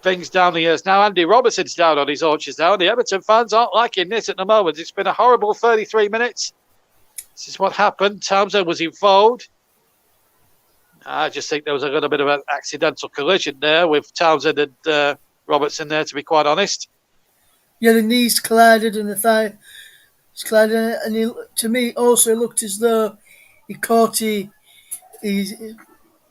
things down the years. Now Andy Robertson's down on his haunches now, and the Everton fans aren't liking this at the moment. It's been a horrible 33 minutes. This is what happened. Townsend was involved. I just think there was a little bit of an accidental collision there with Townsend and Robertson there, to be quite honest. Yeah, the knees collided and the thigh collided, and to me also looked as though he caught his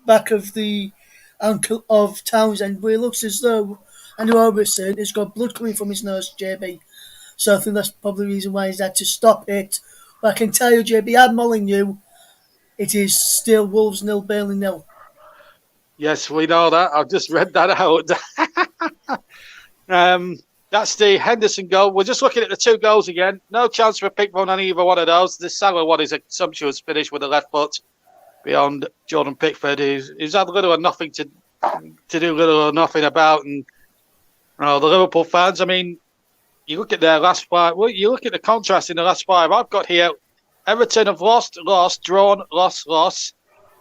back of the ankle of Townsend, but it looks as though Andy Robertson has got blood coming from his nose, JB. So I think that's probably the reason why he's had to stop it. But I can tell you, JB, I'm Molineux. It is still Wolves 0, Burnley 0. Yes, we know that. I've just read that out. That's the Henderson goal. We're just looking at the 2 goals again. No chance for a pick run on either one of those. The Salah one is a sumptuous finish with the left foot beyond Jordan Pickford. He's had little or nothing to do little or nothing about. And the Liverpool fans, I mean, you look at their last 5. Well, you look at the contrast in the last 5. I've got here Everton have lost, drawn, lost.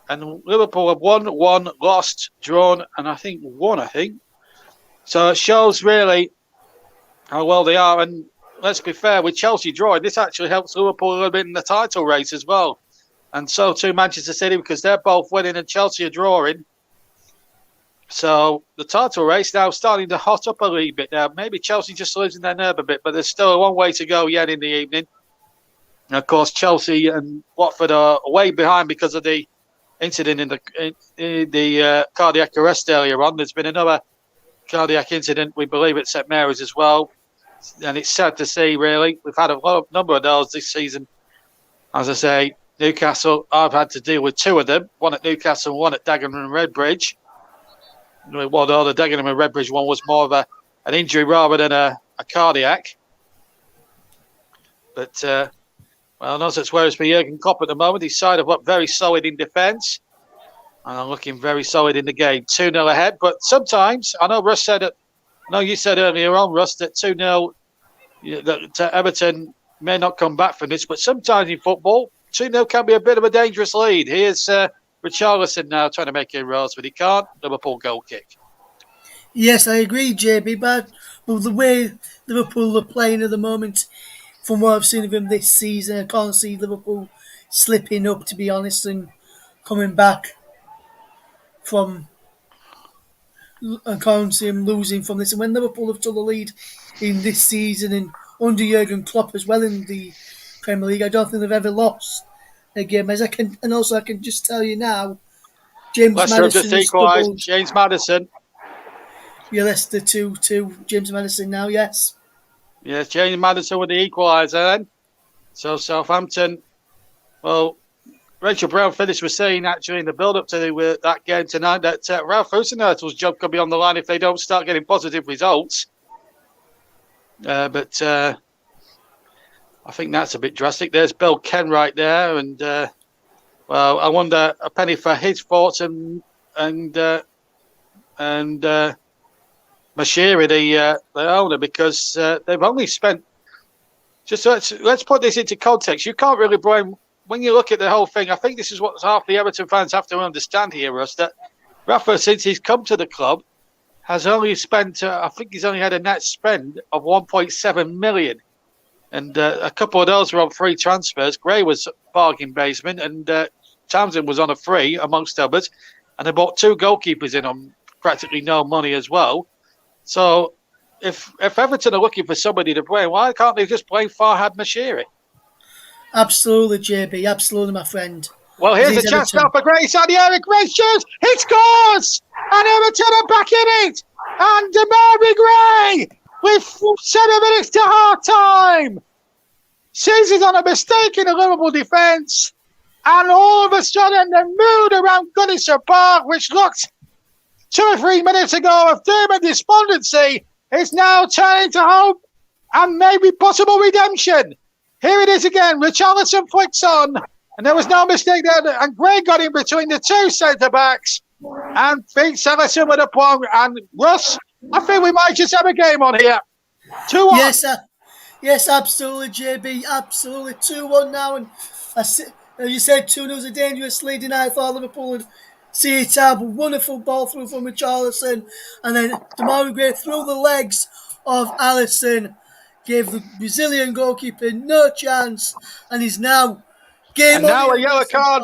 And Liverpool have won, lost, drawn, and I think won. So it shows really how well they are. And let's be fair, with Chelsea drawing, this actually helps Liverpool a little bit in the title race as well. And so too Manchester City, because they're both winning and Chelsea are drawing. So the title race now starting to hot up a little bit now. Maybe Chelsea just losing their nerve a bit, but there's still a long way to go yet in the evening. And of course, Chelsea and Watford are way behind because of the incident in the cardiac arrest earlier on. There's been another cardiac incident, we believe, at St Mary's as well. And it's sad to see, really. We've had a number of those this season. As I say, Newcastle, I've had to deal with 2 of them. One at Newcastle and one at Dagenham and Redbridge. Although the Dagenham and Redbridge one was more of an injury rather than a cardiac. But, no such worries for Jurgen Klopp at the moment. His side have looked very solid in defence. And I'm looking very solid in the game. 2-0 ahead. But sometimes, I know Russ said it. No, you said earlier on, Russ, that 2-0 that Everton may not come back from this. But sometimes in football, 2-0 can be a bit of a dangerous lead. Here's Richarlison now trying to make inroads, but he can't. Liverpool goal kick. Yes, I agree, JB. But the way Liverpool are playing at the moment, from what I've seen of him this season, I can't see Liverpool slipping up, to be honest, and coming back from. I can't see him losing from this. And when Liverpool have took the lead in this season and under Jurgen Klopp as well in the Premier League, I don't think they've ever lost a game. I can just tell you now, James Leicester Maddison just equalised. James Maddison. Yeah, Leicester 2-2. James Maddison now, yes. Yes, James Maddison with the equaliser then. So Southampton, well, Rachel Brown Phillips was saying actually in the build-up to that game tonight that Ralph Hasenhüttl's job could be on the line if they don't start getting positive results. But I think that's a bit drastic. There's Bill Ken right there, and I wonder a penny for his thoughts and Mashiri, the owner, because they've only spent. Just let's put this into context. You can't really blame. When you look at the whole thing, I think this is what half the Everton fans have to understand here, Russ, that Rafa, since he's come to the club, has only spent, I think he's only had a net spend of 1.7 million. And a couple of those were on free transfers. Gray was bargain basement and Townsend was on a free, amongst others. And they bought 2 goalkeepers in on practically no money as well. So if Everton are looking for somebody to blame, why can't they just blame Farhad Mashiri? Absolutely, JB. Absolutely, my friend. Well, here's a chance now for Gray. Sadieri, Gray shoots. He scores! And Everton are back in it! And Demarai Gray with 7 minutes to half-time seizes on a mistake in the Liverpool defence. And all of a sudden, the mood around Goodison Park, which looked 2 or 3 minutes ago of doom and despondency, is now turning to hope and maybe possible redemption. Here it is again. Richarlison flicks on, and there was no mistake there. And Gray got in between the 2 centre-backs and beats Ellison with a plonk. And Russ, I think we might just have a game on here. 2-1. Yes, absolutely, JB. Absolutely. 2-1 now. And you said 2-0 is a dangerous lead tonight for Liverpool. And see it have a wonderful ball through from Richarlison. And then Demarai Gray through the legs of Alisson. Gave the Brazilian goalkeeper no chance, and he's now game on. And now a yellow card.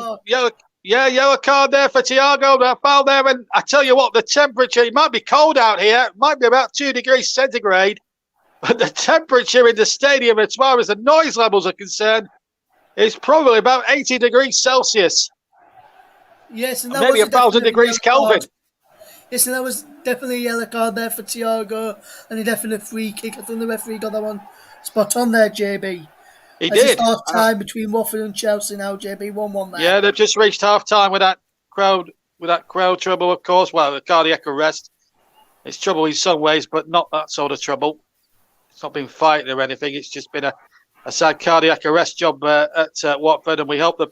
Yellow card there for Thiago. That foul there, and I tell you what, the temperature, it might be cold out here. It might be about 2 degrees centigrade, but the temperature in the stadium, as far as the noise levels are concerned, is probably about 80 degrees Celsius. Yes, and that maybe was 1,000 degrees Kelvin. Yes, and that was definitely a yellow card there for Thiago, and a definite free kick. I think the referee got that one spot on there, JB. He did. It's half time between Watford and Chelsea now, JB. 1-1 there. Yeah, they've just reached half time with that crowd trouble, of course. Well, the cardiac arrest. It's trouble in some ways, but not that sort of trouble. It's not been fighting or anything. It's just been a sad cardiac arrest job at Watford, and we hope the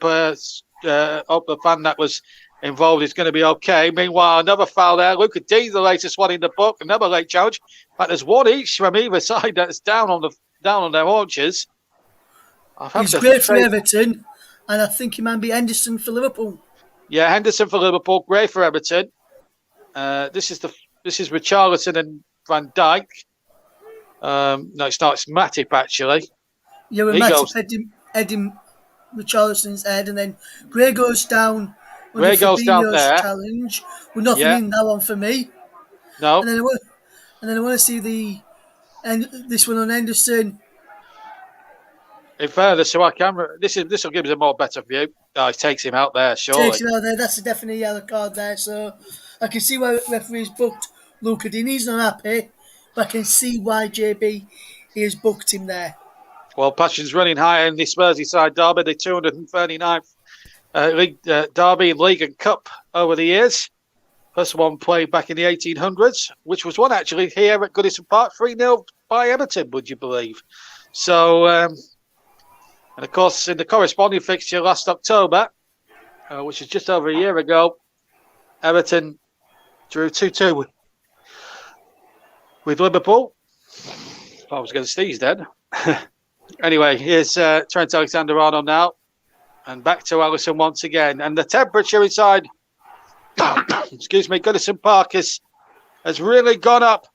fan that was involved is going to be okay. Meanwhile, another foul there. Luca D, the latest one in the book, another late challenge. In fact, there's one each from either side that's down on their haunches. He's great for Everton, and I think he might be Henderson for Liverpool. Yeah, Henderson for Liverpool, Gray for Everton. This is Richarlison and Van Dijk. No, it's not. It's Matip actually. Yeah, with Matip heading Richarlison's head, and then Gray goes down. Gray goes down there. Challenge with nothing in that one for me. No. And then I want to see this one on Henderson. In fairness to our camera, this will give us a more better view. Oh, he takes him out there, surely. Takes him out there. That's a definite yellow card there. So I can see why referees booked Luca Dean. He's not happy, but I can see why JB he has booked him there. Well, passion's running high in this Merseyside derby, the 239th derby in League and Cup over the years. First one played back in the 1800s, which was won actually here at Goodison Park, 3-0 by Everton, would you believe? So, and of course, in the corresponding fixture last October, which is just over a year ago, Everton drew 2-2 with Liverpool. I was going to sneeze then. Anyway, here's Trent Alexander-Arnold now. And back to Alisson once again. And the temperature inside, Goodison Park has really gone up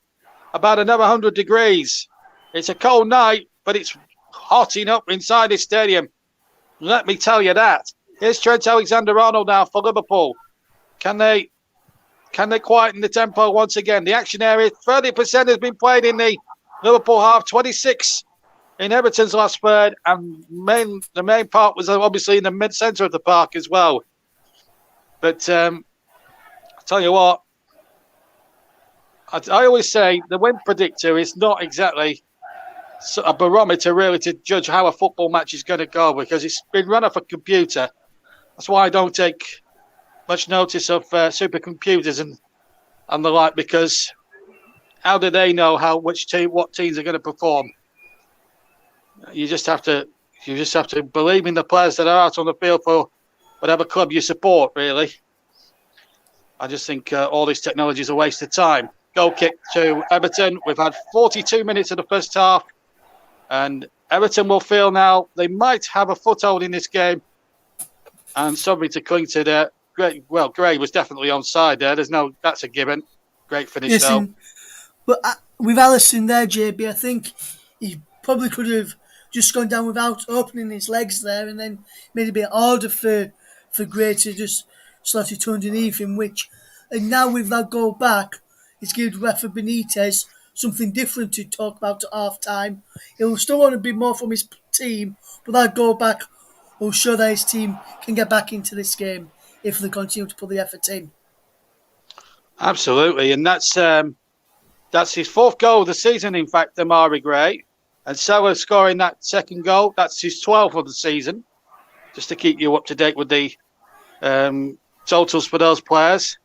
about another 100 degrees. It's a cold night, but it's hotting up inside this stadium. Let me tell you that. Here's Trent Alexander-Arnold now for Liverpool. Can they quieten the tempo once again? The action area, 30% has been played in the Liverpool half, 26 in Everton's last third, and the main part was obviously in the mid-centre of the park as well. But I'll tell you what, I always say the win predictor is not exactly a barometer really to judge how a football match is going to go, because it's been run off a computer. That's why I don't take much notice of supercomputers and the like, because how do they know what teams are going to perform? You just have to believe in the players that are out on the field for whatever club you support, really. I just think all this technology is a waste of time. Goal kick to Everton. We've had 42 minutes of the first half, and Everton will feel now they might have a foothold in this game and something to cling to there. Gray was definitely onside there. That's a given. Great finish though. But with Alisson there, JB, I think he probably could have just gone down without opening his legs there, and then made it a bit harder for Gray to just slot it underneath him. And now with that goal back, it's given Rafa Benitez something different to talk about at half time. He'll still want a bit more from his team, but that goal back will show that his team can get back into this game if they continue to put the effort in. Absolutely, and that's his fourth goal of the season, in fact, Amari Gray. And Salah scoring that second goal, that's his 12th of the season, just to keep you up to date with the totals for those players.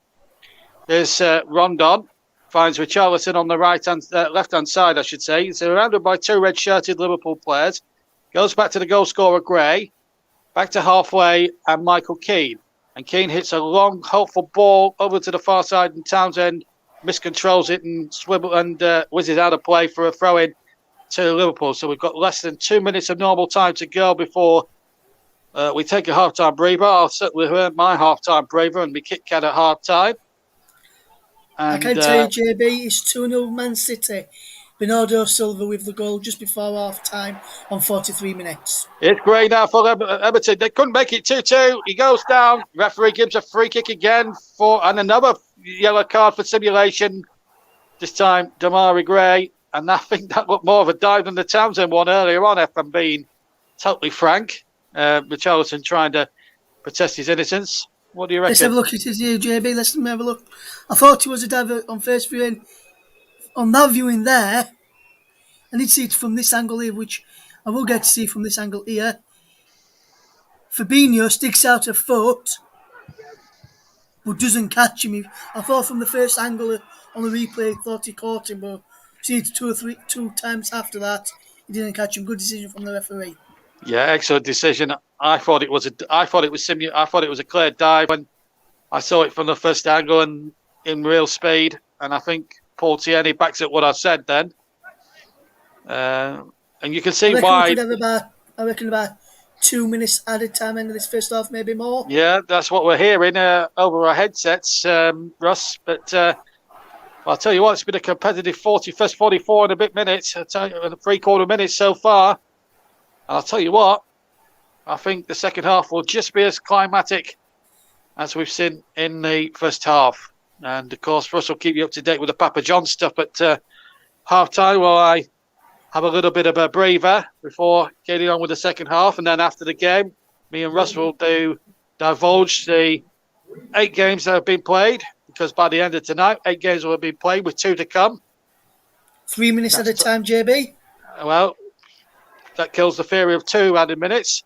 There's Rondon, finds Richarlison on the left-hand side, I should say. He's surrounded by two red-shirted Liverpool players. Goes back to the goal scorer, Gray. Back to halfway, and Michael Keane. And Keane hits a long, hopeful ball over to the far side, and Townsend miscontrols it and whizzes out of play for a throw-in to Liverpool. So we've got less than 2 minutes of normal time to go before we take a half-time breather. I'll certainly earn my half-time breather and be Kit Kat at half-time. I can tell you, JB, it's 2-0 Man City. Bernardo Silva with the goal just before half-time on 43 minutes. It's great now for Everton. They couldn't make it 2-2. He goes down. Referee gives a free kick again and another yellow card for simulation. This time, Damari Gray. And I think that looked more of a dive than the Townsend one earlier on, if I'm being totally frank. Richarlison trying to protest his innocence. What do you reckon? Let's have a look at his here, JB. Let's have a look. I thought it was a dive on first viewing. On that viewing there, I need to see it from this angle here, which I will get to see from this angle here. Fabinho sticks out a foot, but doesn't catch him. I thought from the first angle on the replay thought he caught him, but see two times after that he didn't catch him. Good decision from the referee. Yeah, excellent decision. I thought it was a clear dive when I saw it from the first angle and in real speed. And I think Paul Tierney backs up what I said then. And you can see why. I reckon about 2 minutes added time into this first half, maybe more. Yeah, that's what we're hearing over our headsets, Russ. But I'll tell you what, it's been a competitive 44 and a bit minutes. I'll tell you, 3/4 minutes so far. And I'll tell you what, I think the second half will just be as climatic as we've seen in the first half. And of course, Russ will keep you up to date with the Papa John stuff at half time, while I have a little bit of a breather before getting on with the second half. And then after the game, me and Russ will divulge the 8 games that have been played, because by the end of tonight, 8 games will have been played with 2 to come. 3 minutes at a time, JB. Well, that kills the theory of 2 added minutes.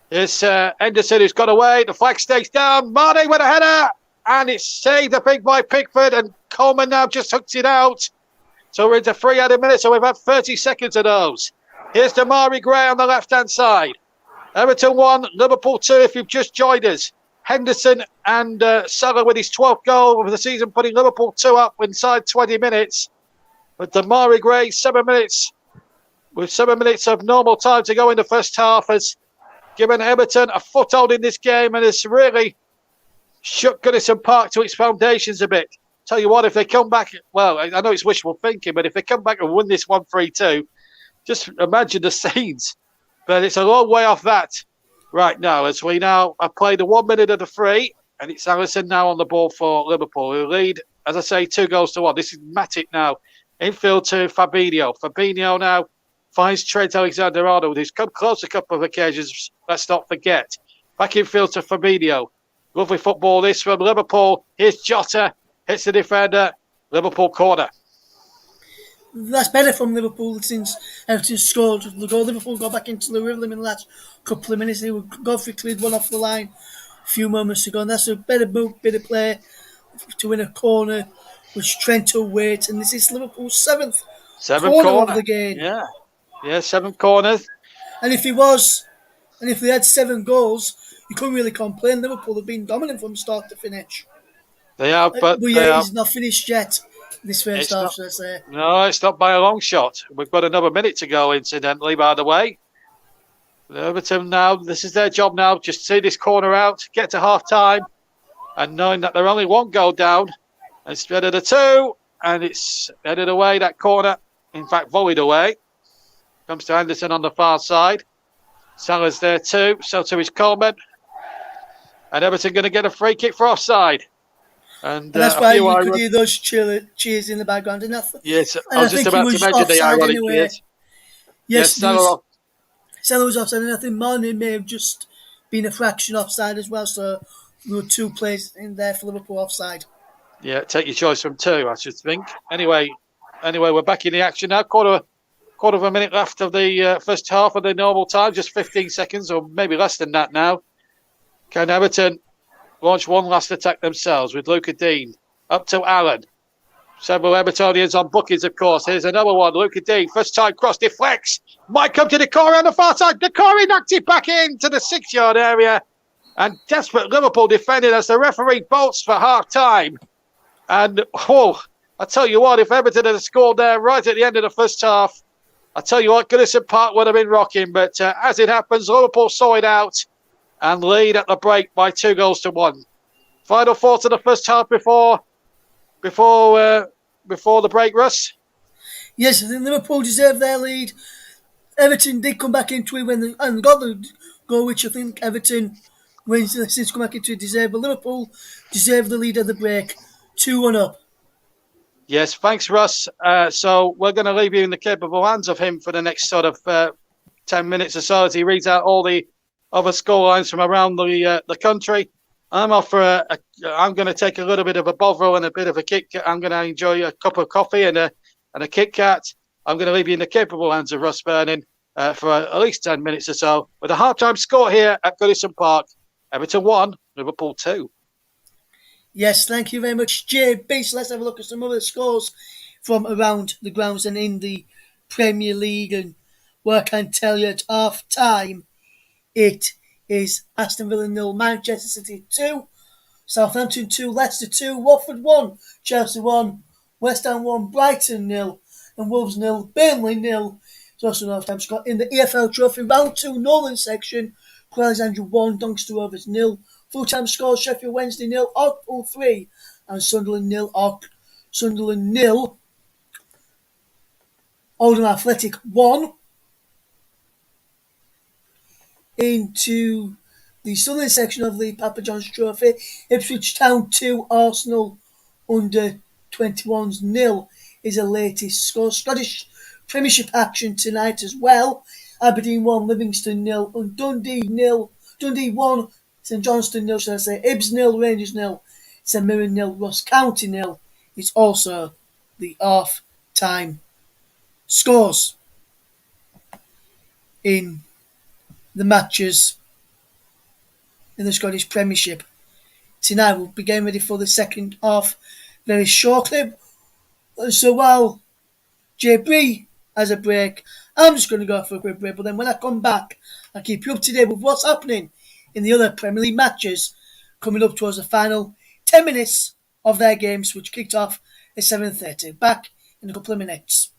It's Henderson who's got away. The flag stays down. Marty with a header. And it's saved, I think, by Pickford. And Coleman now just hooks it out. So we're into 3 added minutes. So we've had 30 seconds of those. Here's Damari Gray on the left-hand side. Everton 1, Liverpool 2 if you've just joined us. Henderson and Salah with his 12th goal of the season, putting Liverpool 2 up inside 20 minutes. But Damari Gray, 7 minutes, with 7 minutes of normal time to go in the first half, has given Everton a foothold in this game and has really shook Goodison Park to its foundations a bit. Tell you what, if they come back, well, I know it's wishful thinking, but if they come back and win this 1-3-2, just imagine the scenes. But it's a long way off that right now, as we now have played the 1 minute of the 3, and it's Alisson now on the ball for Liverpool, who lead, as I say, 2-1. This is Matic now. Infield to Fabinho. Fabinho now finds Trent Alexander-Arnold, who's come close a couple of occasions, let's not forget. Back infield to Fabinho. Lovely football this from Liverpool. Here's Jota, hits the defender. Liverpool corner. That's better from Liverpool since Everton scored the goal. Liverpool got back into the rhythm in the last couple of minutes. They were Godfrey cleared one off the line a few moments ago, and that's a better move, bit of play to win a corner, which Trent will wait. And this is Liverpool's seventh corner of the game. Yeah, 7th corner. And if they had 7 goals, you couldn't really complain. Liverpool have been dominant from start to finish. They are, but it's not finished yet. This first half, should I say? No, it's not by a long shot. We've got another minute to go, incidentally, by the way. Everton now, this is their job now. Just see this corner out, get to half time, and knowing that they're only 1 goal down, instead of the 2, and it's headed away, that corner. In fact, volleyed away. Comes to Anderson on the far side. Salah's there too, so too is Coleman. And Everton going to get a free kick for offside. And that's why you could hear those cheers in the background. Yes, I was just about to mention the ironic cheers. Yes, Salah was offside, and I think Mane may have just been a fraction offside as well, so there were 2 plays in there for Liverpool offside. Yeah, take your choice from 2, I should think. Anyway, we're back in the action now. Quarter of a minute left of the first half of the normal time, just 15 seconds, or maybe less than that now. Can Everton launch one last attack themselves with Luca Dean up to Allen? Several Evertonians on bookings, of course. Here's another one. Luca Dean, first time cross, deflects. Might come to Decore on the far side. Decore knocked it back into the 6-yard area. And desperate Liverpool defending as the referee bolts for half time. And, I tell you what, if Everton had scored there right at the end of the first half, I tell you what, Goodison Park would have been rocking. But as it happens, Liverpool saw it out and lead at the break by 2-1. Final thoughts of the first half before the break, Russ? Yes, I think Liverpool deserved their lead. Everton did come back into it and got the goal, which I think Everton, since come back into it, deserved. But Liverpool deserved the lead at the break. 2-1 up. Yes, thanks, Russ. So we're going to leave you in the capable hands of him for the next sort of 10 minutes or so as he reads out all the other scorelines from around the country. I'm off for I'm going to take a little bit of a Bovril and a bit of a Kit Kat. I'm going to enjoy a cup of coffee and a Kit Kat. I'm going to leave you in the capable hands of Russ Burning for at least 10 minutes or so with a half-time score here at Goodison Park. Everton 1, Liverpool 2. Yes, thank you very much, JB. So let's have a look at some other scores from around the grounds and in the Premier League. And what I can tell you at half time, it is Aston Villa 0, Manchester City 2, Southampton 2, Leicester 2, Watford 1, Chelsea 1, West Ham 1, Brighton 0, and Wolves 0, Burnley 0. It's also an half-time score. In the EFL Trophy Round 2 Northern section, Alexandria 1, Doncaster Rovers 0, full-time scores Sheffield Wednesday 0, Hartlepool 3, and Sunderland 0, Sunderland 0, Oldham Athletic 1. Into the southern section of the Papa John's Trophy, Ipswich Town 2, Arsenal under 21s 0 is the latest score. Scottish Premiership action tonight as well. Aberdeen 1, Livingston 0, and Dundee 1, St Johnstone 0, should I say, Ibs 0, Rangers 0, St Mirren 0, Ross County 0. It's also the half-time scores in the matches in the Scottish Premiership. Tonight we'll be getting ready for the second half very shortly. So while JB has a break, I'm just going to go for a quick break. But then when I come back, I'll keep you up to date with what's happening in the other Premier League matches coming up towards the final 10 minutes of their games, which kicked off at 7:30. Back in a couple of minutes.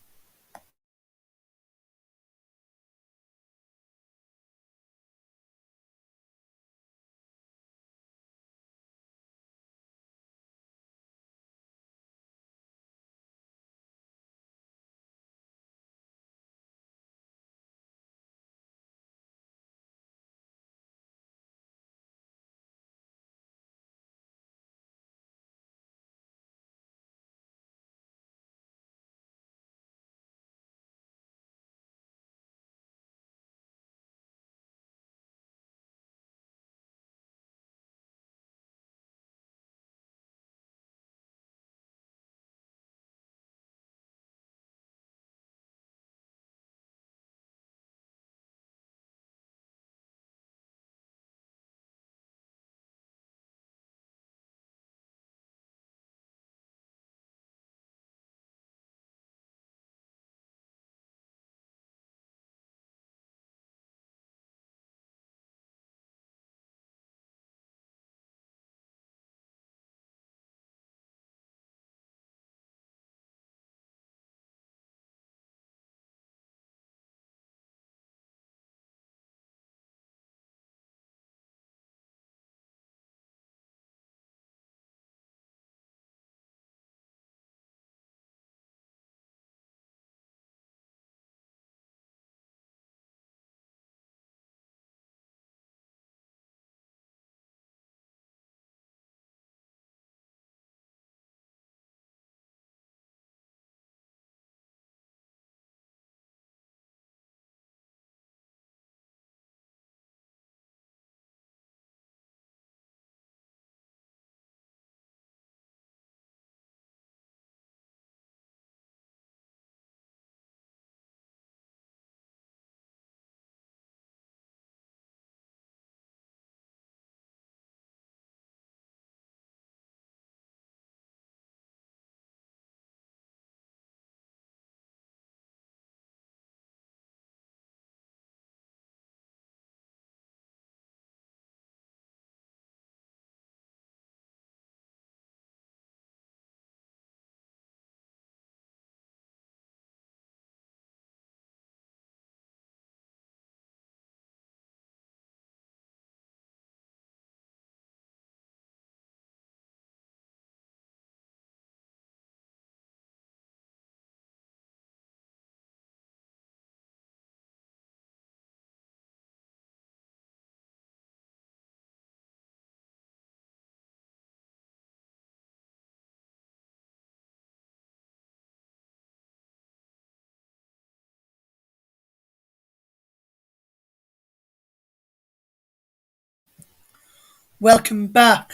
Welcome back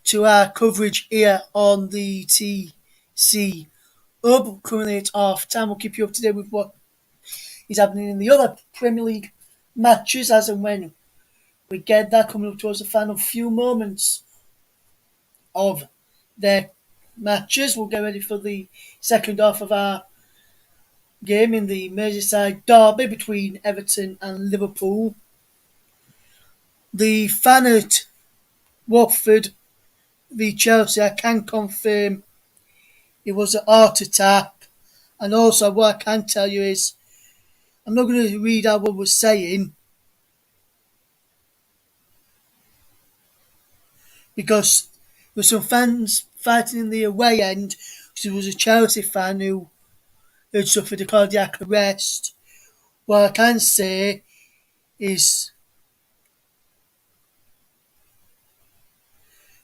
to our coverage here on the TC Hub. Currently it's half time. We'll keep you up to date with what is happening in the other Premier League matches as and when we get that coming up towards the final few moments of their matches. We'll get ready for the second half of our game in the Merseyside derby between Everton and Liverpool. The fan at Watford v Chelsea, I can confirm it was a heart attack. And also what I can tell you is, I'm not going to read out what we're saying because there were some fans fighting in the away end. There was a Chelsea fan who had suffered a cardiac arrest. What I can say is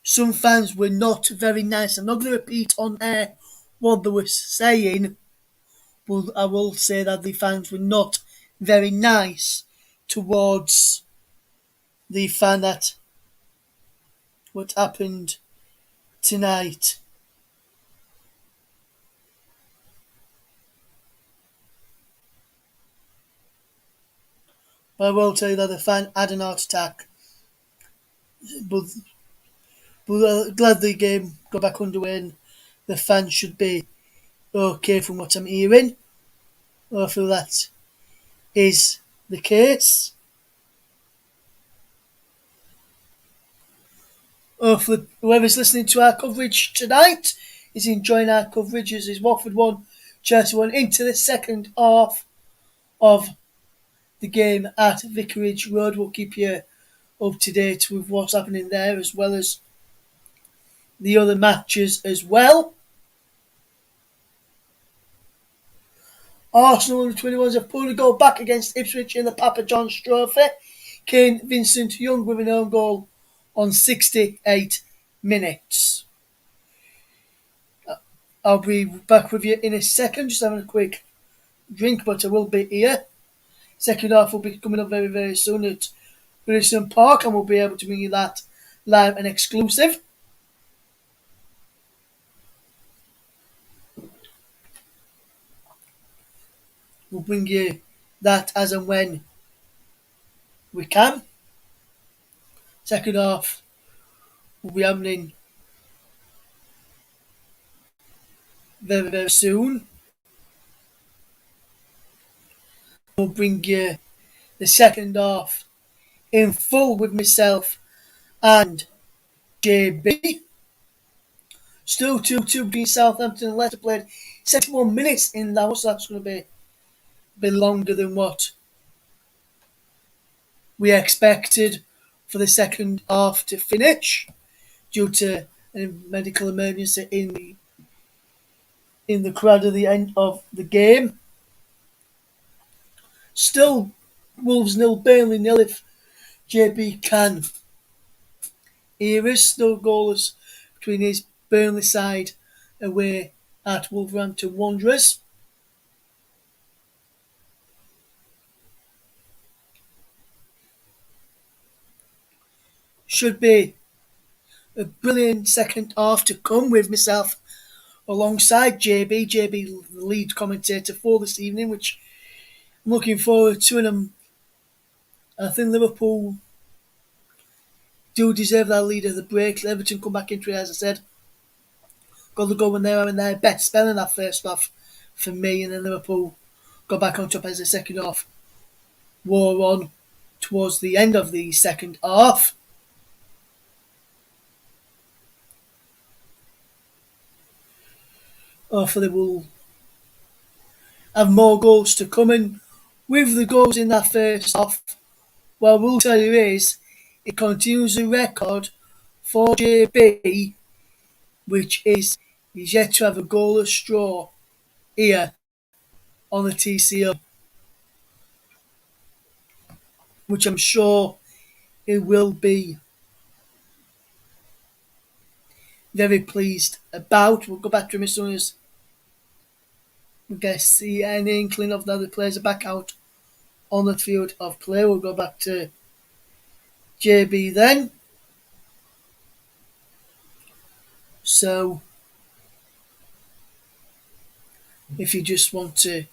some fans were not very nice. I'm not going to repeat on air what they were saying, but I will say that the fans were not very nice towards the fan that what happened tonight. But I will tell you that the fan had an heart attack. But glad the game got back underway and the fans should be okay from what I'm hearing. I feel that is the case. Hopefully whoever's listening to our coverage tonight is enjoying our coverage as is Watford 1, Chelsea 1 into the second half of the game at Vicarage Road. We'll keep you up to date with what's happening there as well as the other matches as well. Arsenal under 21s have pulled a goal back against Ipswich in the Papa John's Trophy. Kane Vincent Young with an own goal on 68 minutes. I'll be back with you in a second, just having a quick drink, but I will be here. Second half will be coming up very, very soon at Goodison Park, and we'll be able to bring you that live and exclusive. We'll bring you that as and when we can. Second half will be happening very, very soon. We'll bring you the second half in full with myself and JB. Still 2-2 between Southampton and Leicester, played 71 minutes in that, so that's going to be a bit longer than what we expected for the second half to finish due to a medical emergency in the crowd at the end of the game. Still Wolves 0, Burnley 0 if JB can hear us. Still goalless between his Burnley side away at Wolverhampton Wanderers. Should be a brilliant second half to come with myself alongside JB. JB, the lead commentator for this evening, which I'm looking forward to. And I think Liverpool do deserve that lead of the break. Everton come back into it, as I said. Got the goal when they were in their best spell in that first half for me, and then Liverpool got back on top as the second half wore on towards the end of the second half. Hopefully we'll have more goals to come in. With the goals in that first half, what I will tell you is it continues the record for JB, which is he's yet to have a goalless draw here on the TCO, which I'm sure he will be very pleased about. We'll go back to him as soon as we get see any inkling of the other players are back out on the field of play. We'll go back to JB then. So, if you just want to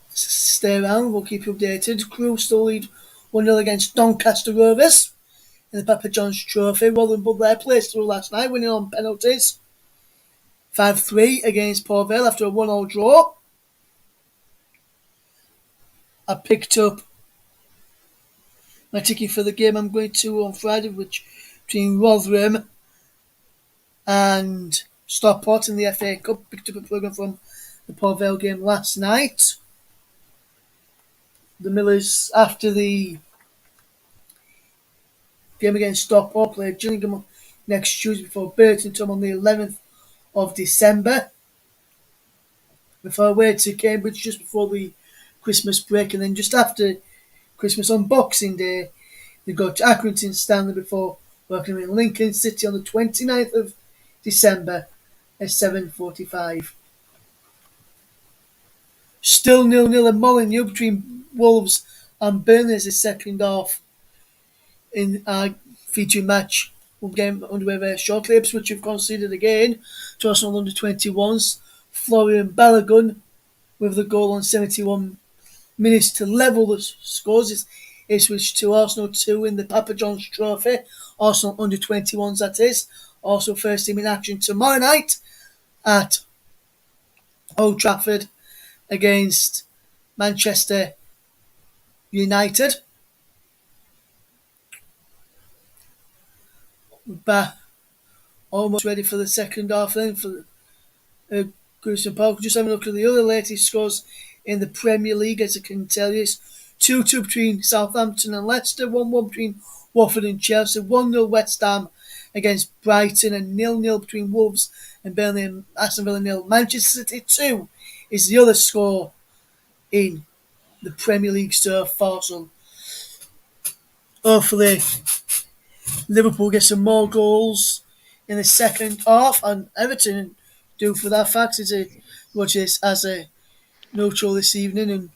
stay around, we'll keep you updated. Crew still lead 1-0 against Doncaster Rovers. in the Papa John's Trophy. Wallenburg there placed through last night, winning on penalties. 5-3 against Port Vale after a 1-1 draw. I picked up my ticket for the game I'm going to on Friday, which between Rotherham and Stockport in the FA Cup. Picked up a programme from the Port Vale game last night. The Millers, after the game against Stockport, played Gillingham next Tuesday before Burton on the 11th of December. Before away to Cambridge just before the Christmas break, and then just after Christmas on Boxing Day, they go to Accrington Stanley before welcoming Lincoln City on the 29th of December at 7:45. Still 0-0 at Molineux between Wolves and Burnley as the second half in our featuring match. One game underway very shortly. Ipswich have conceded again to Arsenal under 21s. Florian Balogun with the goal on 71 minutes to level the scores. It's Ipswich 2, Arsenal 2 in the Papa John's Trophy. Arsenal under 21s, that is. Also first team in action tomorrow night at Old Trafford against Manchester United. We're almost ready for the second half then for Goodison Park. Just having a look at the other latest scores in the Premier League, as I can tell you. It's 2-2 between Southampton and Leicester, 1-1 between Watford and Chelsea, 1-0 West Ham against Brighton, and 0-0 between Wolves and Burnley and Aston Villa 0. Manchester City 2 is the other score in the Premier League so far. So hopefully Liverpool get some more goals in the second half, and Everton do for that fact is to watch this as a neutral this evening, and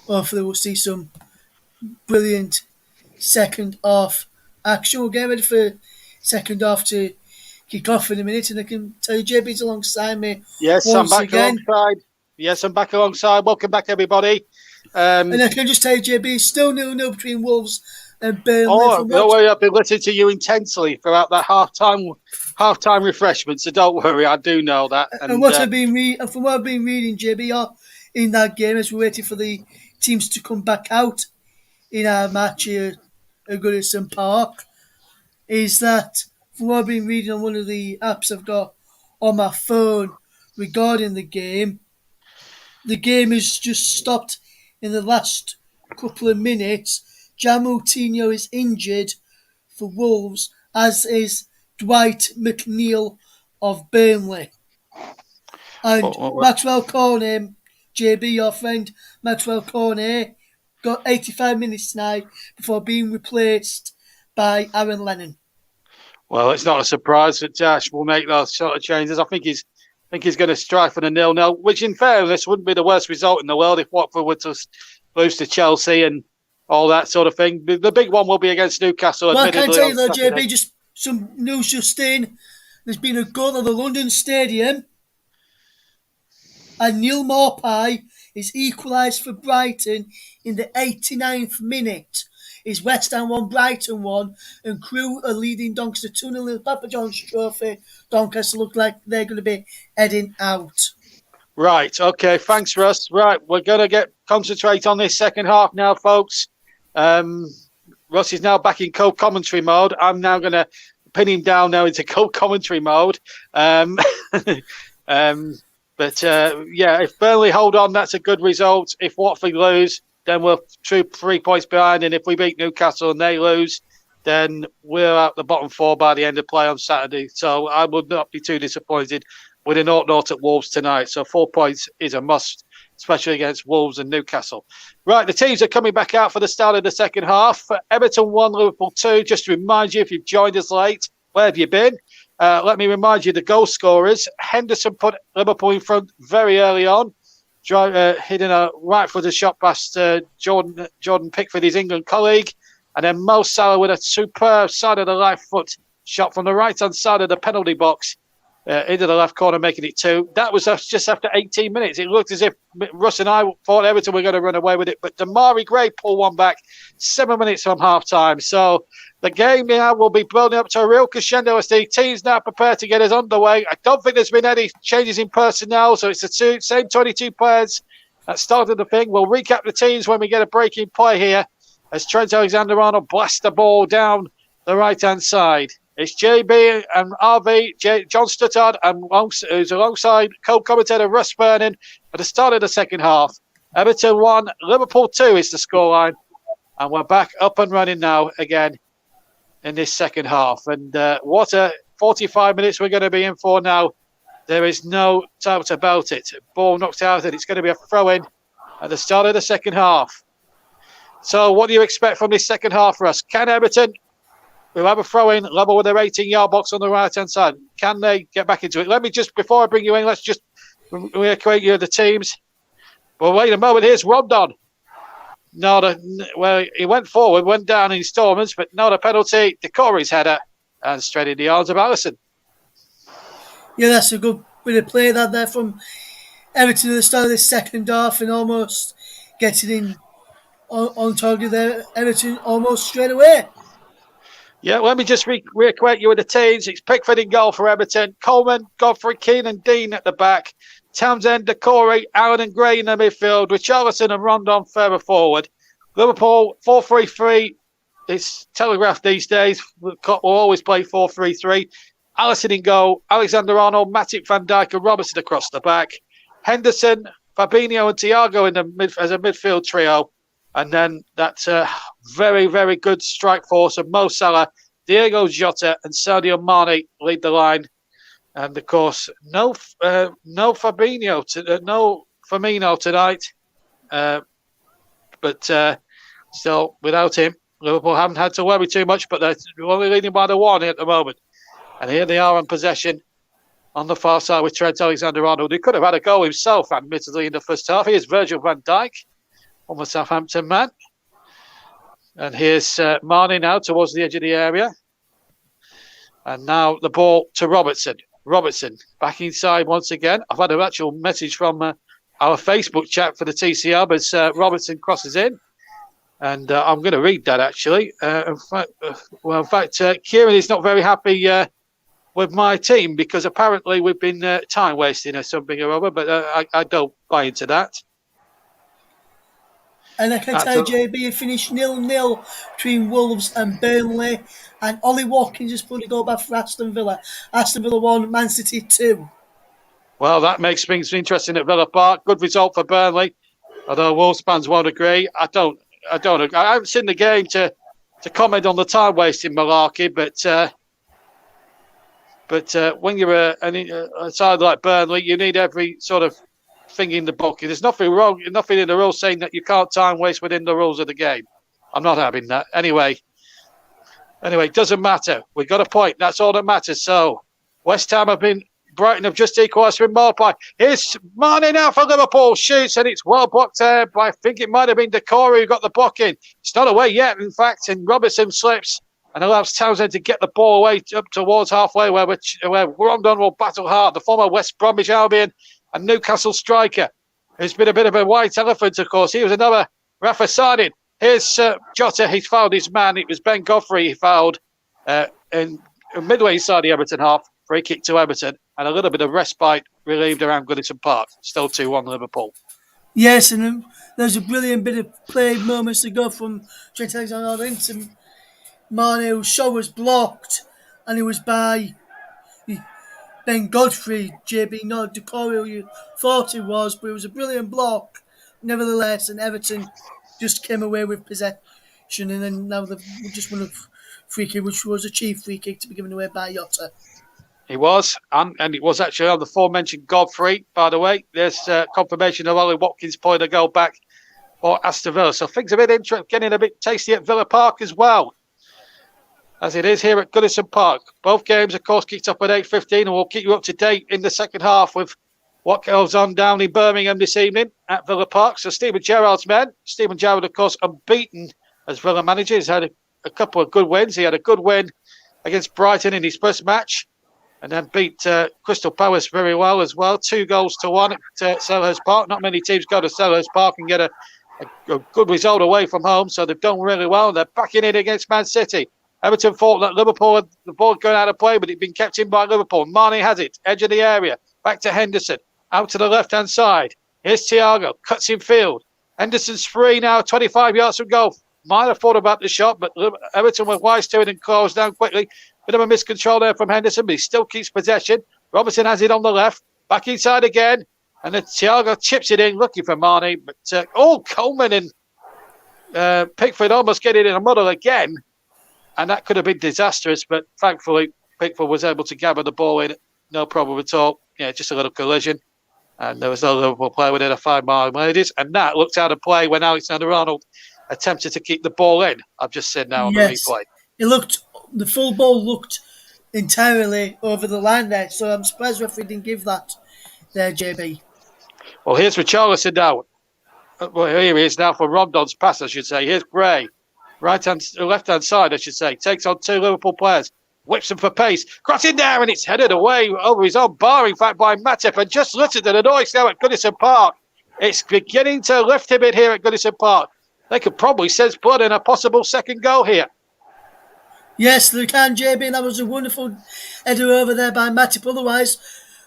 hopefully we'll see some brilliant second half action. We'll get ready for second half to kick off in a minute, and I can tell you JB's alongside me. Yes, I'm back alongside. Yes, I'm back alongside. Welcome back, everybody. And I can just tell you, JB, still 0-0 between Wolves and Burnley. Oh, don't worry, I've been listening to you intensely throughout that half-time refreshment, so don't worry, I do know that. And what I've been from what I've been reading, JB, in that game as we're waiting for the teams to come back out in our match here at Goodison Park, is that from what I've been reading on one of the apps I've got on my phone regarding the game has just stopped in the last couple of minutes. Jamoutinho is injured for Wolves, as is Dwight McNeil of Burnley. And Maxwell Cornet, JB, your friend Maxwell Cornet, got 85 minutes tonight before being replaced by Aaron Lennon. Well, it's not a surprise that Josh will make those sort of changes. I think he's going to strike for the 0-0, which in fairness wouldn't be the worst result in the world if Watford were to lose to Chelsea and all that sort of thing. The big one will be against Newcastle. Well, I can tell you though, JB, just some news just in. There's been a goal at the London Stadium, and Neil Maupay is equalised for Brighton in the 89th minute. Is West Ham 1, Brighton 1, and Crewe are leading Doncaster 2-0 in the Papa John's Trophy. Doncaster look like they're going to be heading out. Right, okay, thanks, Russ. Right, we're going to concentrate on this second half now, folks. Russ is now back in co-commentary mode. I'm now going to pin him down now into co-commentary mode. But if Burnley hold on, that's a good result. If Watford lose, then we're 3 points behind. And if we beat Newcastle and they lose, then we're out the bottom 4 by the end of play on Saturday. So I would not be too disappointed with a 0-0 at Wolves tonight. So 4 points is a must, especially against Wolves and Newcastle. Right, the teams are coming back out for the start of the second half. Everton 1, Liverpool 2. Just to remind you, if you've joined us late, where have you been? Let me remind you the goal scorers. Henderson put Liverpool in front very early on, hitting a right-footed shot past Jordan Pickford, his England colleague. And then Mo Salah with a superb side of the right foot shot from the right-hand side of the penalty box into the left corner, making it 2. That was just after 18 minutes. It looked as if Russ and I thought Everton were going to run away with it, but Damari Gray pulled one back 7 minutes from half-time. So the game now will be building up to a real crescendo as the teams now prepare to get us underway. I don't think there's been any changes in personnel, so it's the same 22 players that started the thing. We'll recap the teams when we get a break in play here as Trent Alexander-Arnold blasts the ball down the right-hand side. It's JB and RV, John Stuttard, and who's alongside co-commentator Russ Vernon at the start of the second half. Everton 1, Liverpool 2 is the scoreline. And we're back up and running now again in this second half. And what a 45 minutes we're going to be in for now. There is no doubt about it. Ball knocked out, and it's going to be a throw-in at the start of the second half. So what do you expect from this second half, Russ? Can Everton... We'll have a throw-in level with their 18-yard box on the right-hand side. Can they get back into it? Let me just, before I bring you in, let's just reacquaint you with the teams. Well, wait a moment. Here's Rondon. Well, he went forward, went down in installments, but not a penalty. Decore's header and straight in the arms of Alisson. Yeah, that's a good bit of play that there from Everton at the start of the second half and almost getting in on target there. Everton almost straight away. Yeah, let me just reacquaint you with the teams. It's Pickford in goal for Everton. Coleman, Godfrey, Keane and Dean at the back. Townsend, Decore, Allen and Gray in the midfield. Richarlison and Rondon further forward. Liverpool, 4-3-3. It's telegraphed these days. We'll always play 4-3-3. Alisson in goal. Alexander-Arnold, Matip, Van Dijk and Robertson across the back. Henderson, Fabinho and Thiago as a midfield trio. And then that very, very good strike force of Mo Salah, Diego Jota and Sadio Mane lead the line. And, of course, no Firmino tonight. But still, without him, Liverpool haven't had to worry too much, but they're only leading by the 1 at the moment. And here they are in possession on the far side with Trent Alexander-Arnold, who could have had a goal himself, admittedly, in the first half. Here's Virgil van Dijk. On the Southampton man. And here's Mane now towards the edge of the area. And now the ball to Robertson. Robertson back inside once again. I've had an actual message from our Facebook chat for the TCR as Robertson crosses in. And I'm going to read that actually. In fact, Kieran is not very happy with my team because apparently we've been time wasting or something or other, but I don't buy into that. And I can tell JB it finished 0-0 between Wolves and Burnley. And Ollie Watkins just put a goal back for Aston Villa. Aston Villa 1, Man City 2. Well, that makes things interesting at Villa Park. Good result for Burnley. Although Wolves fans won't agree. I haven't seen the game to comment on the time wasting malarkey, but when you're a side like Burnley, you need every sort of thing in the book. There's nothing wrong, nothing in the rules saying that you can't time waste within the rules of the game. I'm not having that. Anyway, it doesn't matter. We've got a point. That's all that matters. So, West Ham Brighton have just equalised with Morpie. Here's Mane now for Liverpool. Shoots, and it's well blocked there. But I think it might have been Decore who got the block in. It's not away yet, in fact, and Robertson slips and allows Townsend to get the ball away up towards halfway where Rondon will battle hard. The former West Bromwich Albion and Newcastle striker, who's been a bit of a white elephant, of course. He was another Rafa Sardin. Here's Jota. He's fouled his man. It was Ben Godfrey he fouled in midway inside the Everton half. Free kick to Everton. And a little bit of respite relieved around Goodison Park. Still 2-1 Liverpool. Yes, and there's a brilliant bit of play moments to go from Trent Alexander-Arnold into Mane, whose shot was blocked, and it was by Ben Godfrey, JB, not Decore, who you thought it was, but it was a brilliant block, nevertheless, and Everton just came away with possession, and then now they've just won a free kick, which was a cheap free kick to be given away by Jota. He was, and it was actually on the aforementioned Godfrey, by the way. There's confirmation of Ollie Watkins pulling a goal back for Aston Villa. So things are getting a bit tasty at Villa Park as well, as it is here at Goodison Park. Both games, of course, kicked up at 8:15, and we'll keep you up to date in the second half with what goes on down in Birmingham this evening at Villa Park. So Stephen Gerrard's men. Stephen Gerrard, of course, unbeaten as Villa manager. He's had a couple of good wins. He had a good win against Brighton in his first match and then beat Crystal Palace very well as well. 2-1 at Selhurst Park. Not many teams go to Selhurst Park and get a good result away from home, so they've done really well. They're backing in against Man City. Everton thought that Liverpool had the ball going out of play, but it'd been kept in by Liverpool. Marnie has it, edge of the area, back to Henderson, out to the left-hand side. Here's Thiago, cuts in field. Henderson's free now, 25 yards from goal. Might have thought about the shot, but Everton were wise to it and closed down quickly. Bit of a miscontrol there from Henderson, but he still keeps possession. Robertson has it on the left, back inside again, and then Thiago chips it in, looking for Marnie. But Coleman and Pickford almost get it in a muddle again, and that could have been disastrous, but thankfully Pickford was able to gather the ball in, no problem at all. Yeah, just a little collision. And there was no Liverpool player within a 5-mile radius. And that looked out of play when Alexander-Arnold attempted to keep the ball in. I've just said now on the replay. The full ball looked entirely over the line there. So I'm surprised referee didn't give that there, JB. Well, here's Richarlison now. Well, here he is now for Rondon's pass, I should say. Here's Gray. Left-hand side, I should say. Takes on 2 Liverpool players. Whips them for pace. Cross in there, and it's headed away over his own bar, in fact, by Matip. And just listen to the noise now at Goodison Park. It's beginning to lift a bit here at Goodison Park. They could probably sense blood in a possible second goal here. Yes, they can, JB. That was a wonderful header over there by Matip. Otherwise,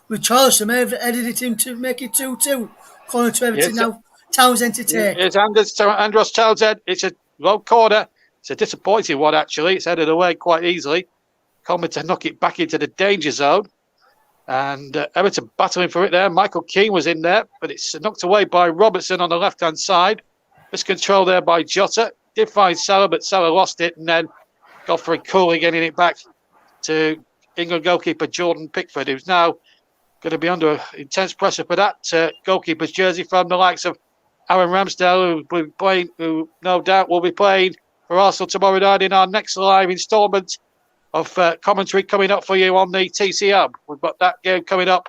Richarlison may have headed it in to make it 2-2. Corner to Everton now. Townsend to take. It's Andros Townsend. It's a low corner. It's a disappointing one, actually. It's headed away quite easily. Coleman to knock it back into the danger zone. And Everton battling for it there. Michael Keane was in there, but it's knocked away by Robertson on the left-hand side. Miscontrol there by Jota. Did find Salah, but Salah lost it. And then Godfrey Cooley getting it back to England goalkeeper Jordan Pickford, who's now going to be under intense pressure for that goalkeeper's jersey from the likes of Aaron Ramsdale, who no doubt will be playing for Arsenal tomorrow night in our next live instalment of commentary coming up for you on the TC Hub. We've got that game coming up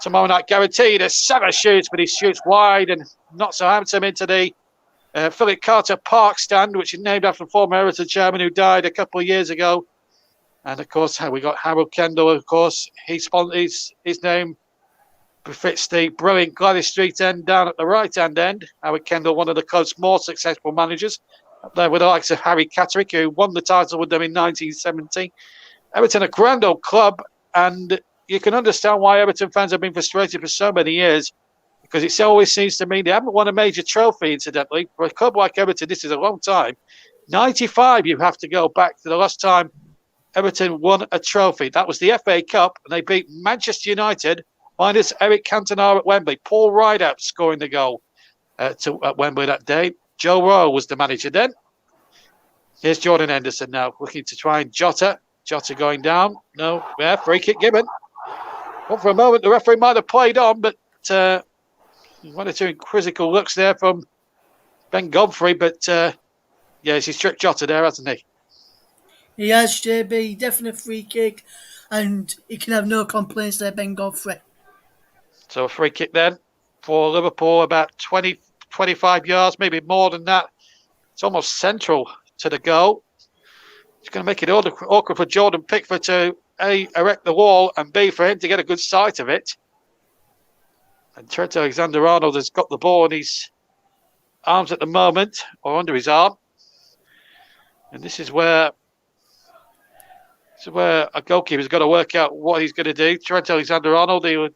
tomorrow night, guaranteed. As Salah shoots, but he shoots wide and knocks Southampton into the Philip Carter Park stand, which is named after former Everton chairman who died a couple of years ago. And of course, we got Harold Kendall. Of course, his name befits the brilliant Gladys Street end down at the right-hand end. Howard Kendall, one of the club's more successful managers, up there with the likes of Harry Catterick, who won the title with them in 1970. Everton, a grand old club, and you can understand why Everton fans have been frustrated for so many years, because it always seems to me they haven't won a major trophy, incidentally. For a club like Everton, this is a long time. 95, you have to go back to the last time Everton won a trophy. That was the FA Cup, and they beat Manchester United, minus Eric Cantona at Wembley. Paul Rideout scoring the goal at Wembley that day. Joe Royal was the manager then. Here's Jordan Henderson now, looking to try and Jota. Jota going down. No, free kick given. Well, for a moment, the referee might have played on, but one or two quizzical looks there from Ben Godfrey. But he's tricked Jota there, hasn't he? He has, JB. Definite free kick, and he can have no complaints there, Ben Godfrey. So a free kick then for Liverpool, about 20, 25 yards, maybe more than that. It's almost central to the goal. It's going to make it awkward for Jordan Pickford to A, erect the wall, and B, for him to get a good sight of it. And Trent Alexander-Arnold has got the ball in his arms at the moment, or under his arm. And this is where a goalkeeper's got to work out what he's going to do. Trent Alexander-Arnold, you'll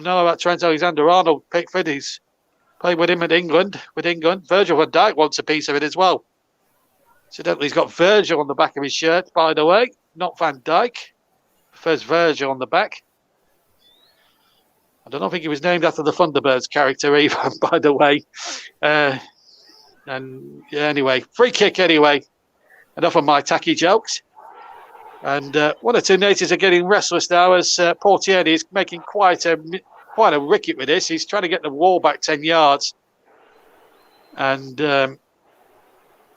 know about Trent Alexander-Arnold. Pickford, he's played with him with England. Virgil van Dijk wants a piece of it as well. Incidentally, he's got Virgil on the back of his shirt, by the way, not Van Dijk. Prefers Virgil on the back. I don't think he was named after the Thunderbirds character either, by the way. Anyway, free kick anyway. Enough of my tacky jokes. And one or two natives are getting restless now as Paul Tierney is making quite a wicket with this. He's trying to get the wall back 10 yards. And,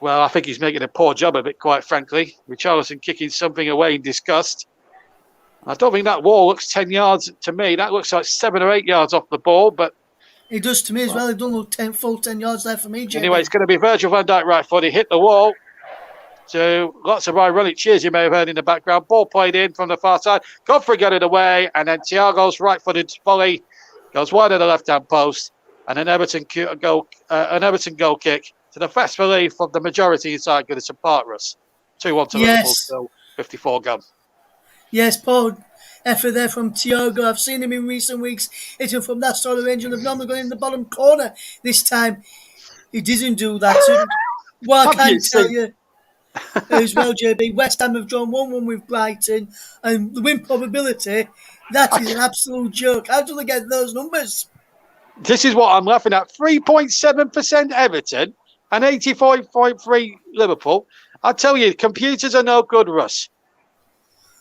I think he's making a poor job of it, quite frankly. Richarlison kicking something away in disgust. I don't think that wall looks 10 yards to me. That looks like 7 or 8 yards off the ball, but it does to me as well. It don't look full 10 yards there for me, Jamie. Anyway, it's going to be Virgil van Dijk right foot. He hit the wall. to lots of ironic cheers you may have heard in the background. Ball played in from the far side. Godfrey got it away, and then Thiago's right-footed volley goes wide of the left-hand post, and an Everton goal kick to the vast relief of the majority inside Goodison Park. Russ 2-1 to Liverpool. So 54 gone. Yes, Paul. Effort there from Thiago. I've seen him in recent weeks hitting from that sort of range, and they've normally gone in the bottom corner. This time, he didn't do that. What I can tell you as well, JB, West Ham have drawn 1-1 with Brighton, and the win probability, that is an absolute joke. How do they get those numbers? This is what I'm laughing at. 3.7% Everton and 84.3 Liverpool. I tell you, computers are no good, Russ.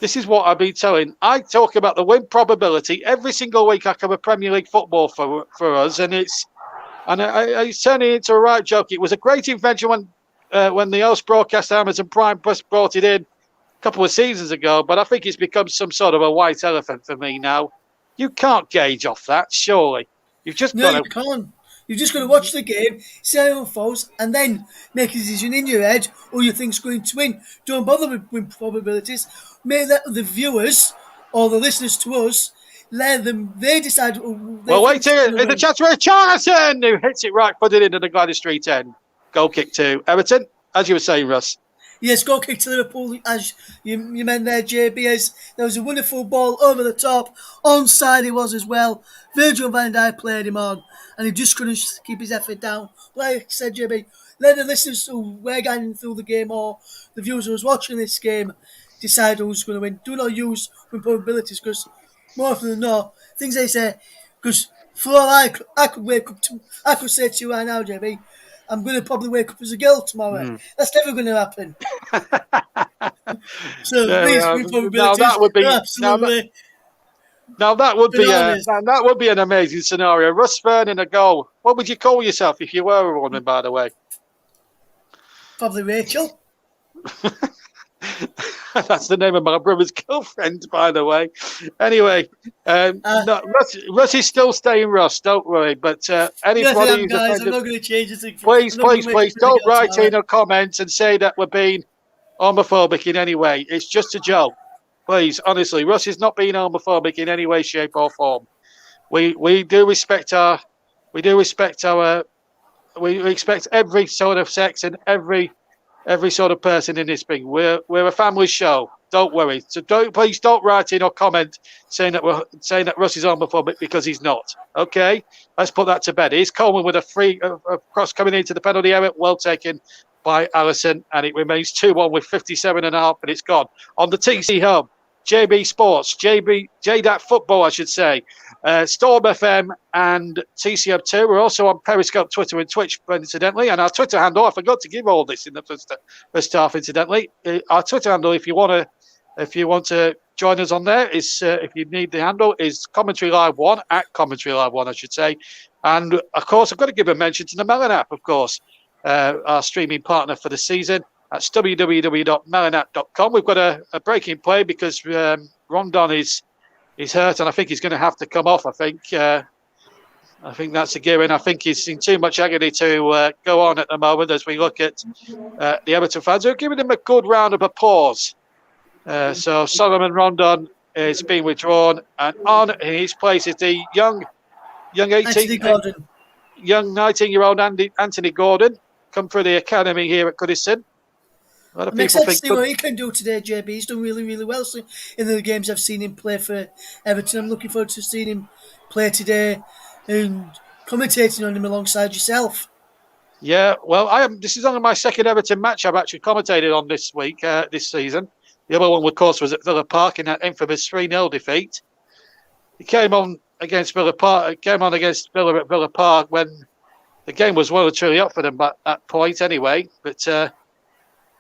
This is what I've been telling. I talk about the win probability every single week. I cover Premier League football for us, and it's turning into a right joke. It was a great invention when the host broadcast Amazon Prime brought it in a couple of seasons ago, but I think it's become some sort of a white elephant for me now. You can't gauge off that, surely. You've just got to... you can't. You've just got to watch the game, see how it unfolds, and then make a decision in your head who you think's going to win. Don't bother with win probabilities. Make that the viewers or the listeners to us, let them, they decide who they wait here. In the chance for Charlton, who hits it right footed into the Gladys Street end. Goal kick to Everton, as you were saying, Russ. Yes, goal kick to Liverpool, as you meant there, JB. As there was a wonderful ball over the top. Onside he was as well. Virgil van Dijk played him on, and he just couldn't keep his effort down. Like I said, JB, let the listeners who were guiding through the game or the viewers who was watching this game decide who's going to win. Do not use win probabilities, because more often than not, things they say, because for all I could wake up to, I could say to you right now, JB, I'm going to probably wake up as a girl tomorrow. That's never going to happen. So these probabilities absolutely. Now that would be an amazing scenario. Russ Fern in a goal. What would you call yourself if you were a woman, by the way? Probably Rachel. That's the name of my brother's girlfriend, by the way. Anyway, no, Russ is still staying Russ, don't worry. But anybody who's guys, I'm not going to change it. Please, don't write in a comment and say that we're being homophobic in any way. It's just a joke. Please, honestly, Russ is not being homophobic in any way, shape, or form. We respect every sort of sex and every sort of person in this thing. We're a family show. Don't worry. So please don't write in or comment saying that Russ is homophobic, because he's not. Okay, let's put that to bed. Here's Coleman with a cross coming into the penalty area, well taken by Allison, and it remains 2-1 with 57.5, and it's gone on the TC home. JB Sports, JDAT Football, I should say, Storm FM and TCM2. We're also on Periscope, Twitter, and Twitch, incidentally. And our Twitter handle, I forgot to give all this in the first half, incidentally. Our Twitter handle, if you want to join us on there, is if you need the handle, is Commentary Live 1 at Commentary Live 1, I should say. And of course, I've got to give a mention to the Melon app, of course, our streaming partner for the season. That's www.melanat.com. We've got a breaking play because Rondon is hurt, and I think he's going to have to come off. I think that's a given. I think he's in too much agony to go on at the moment, as we look at the Everton fans who are giving him a good round of applause. So Solomon Rondon is being withdrawn, and on in his place is the young 19-year-old Anthony Gordon, come through the academy here at Goodison. I'm excited to see what he can do today, JB. He's done really, really well in the games I've seen him play for Everton. I'm looking forward to seeing him play today and commentating on him alongside yourself. Yeah, well, this is only my second Everton match I've actually commentated on this week, this season. The other one, of course, was at Villa Park in that infamous 3-0 defeat. He came on against Villa at Villa Park when the game was well and truly up for them at that point anyway. But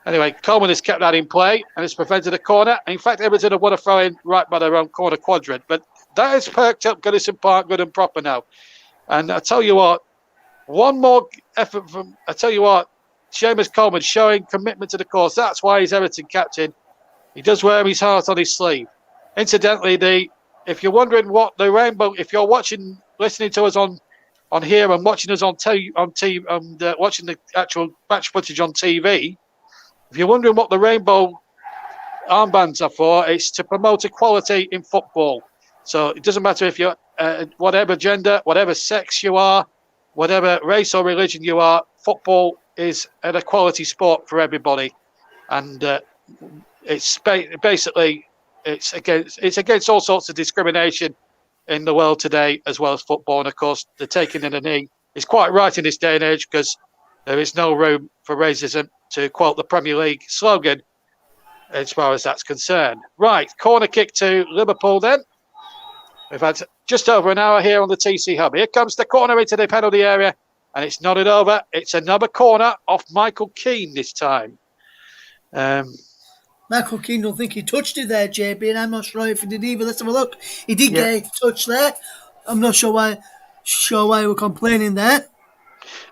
anyway, Coleman has kept that in play and has prevented a corner. In fact, Everton have won a throw-in right by their own corner quadrant. But that has perked up Goodison Park good and proper now. And I tell you what, one more effort Seamus Coleman showing commitment to the cause. That's why he's Everton captain. He does wear his heart on his sleeve. Incidentally, if you're wondering what the rainbow, if you're listening to us on here and watching us on TV, watching the actual match footage on TV, If you're wondering what the rainbow armbands are for, it's to promote equality in football. So it doesn't matter if you're whatever gender, whatever sex you are, whatever race or religion you are, football is an equality sport for everybody. And it's basically it's against all sorts of discrimination in the world today, as well as football. And of course, the taking in a knee is quite right in this day and age, because there is no room for racism, to quote the Premier League slogan, as far as that's concerned. Right, corner kick to Liverpool then. We've had just over an hour here on the TC Hub. Here comes the corner into the penalty area, and it's nodded over. It's another corner off Michael Keane this time. Michael Keane don't think he touched it there, JB, and I'm not sure if he did either. Let's have a look. He did get a touch there. I'm not sure why we're complaining there.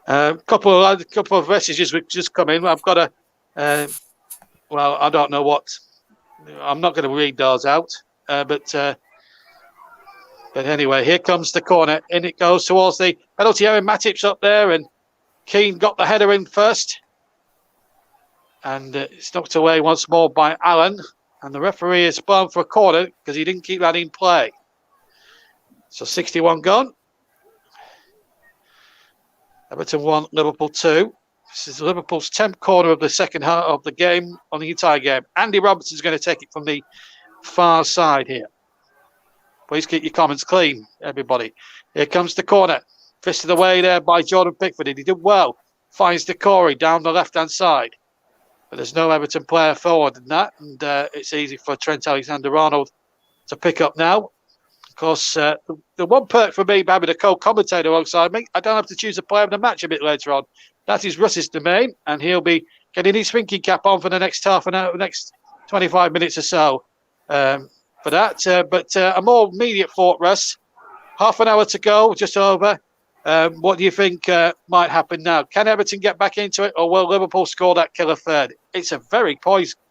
Couple of messages which just come in. I've got a well, I don't know what. I'm not going to read those out, but anyway, here comes the corner. In it goes towards the penalty area. Matip's up there, and Keane got the header in first. And it's knocked away once more by Allen. And the referee is blown for a corner because he didn't keep that in play. So 61 gone. Everton 1, Liverpool 2. This is Liverpool's 10th corner of the second half of the game, on the entire game. Andy Robertson's going to take it from the far side here. Please keep your comments clean, everybody. Here comes the corner. Fisted away there by Jordan Pickford. He did well. Finds Decore down the left-hand side. But there's no Everton player forward in that. And it's easy for Trent Alexander-Arnold to pick up now. Of course, the one perk for me, having a co-commentator alongside me, I don't have to choose a player of the match a bit later on. That is Russ's domain, and he'll be getting his thinking cap on for the next half an hour, next 25 minutes or so for that. But a more immediate thought, Russ. Half an hour to go, just over. What do you think might happen now? Can Everton get back into it, or will Liverpool score that killer third? It's a very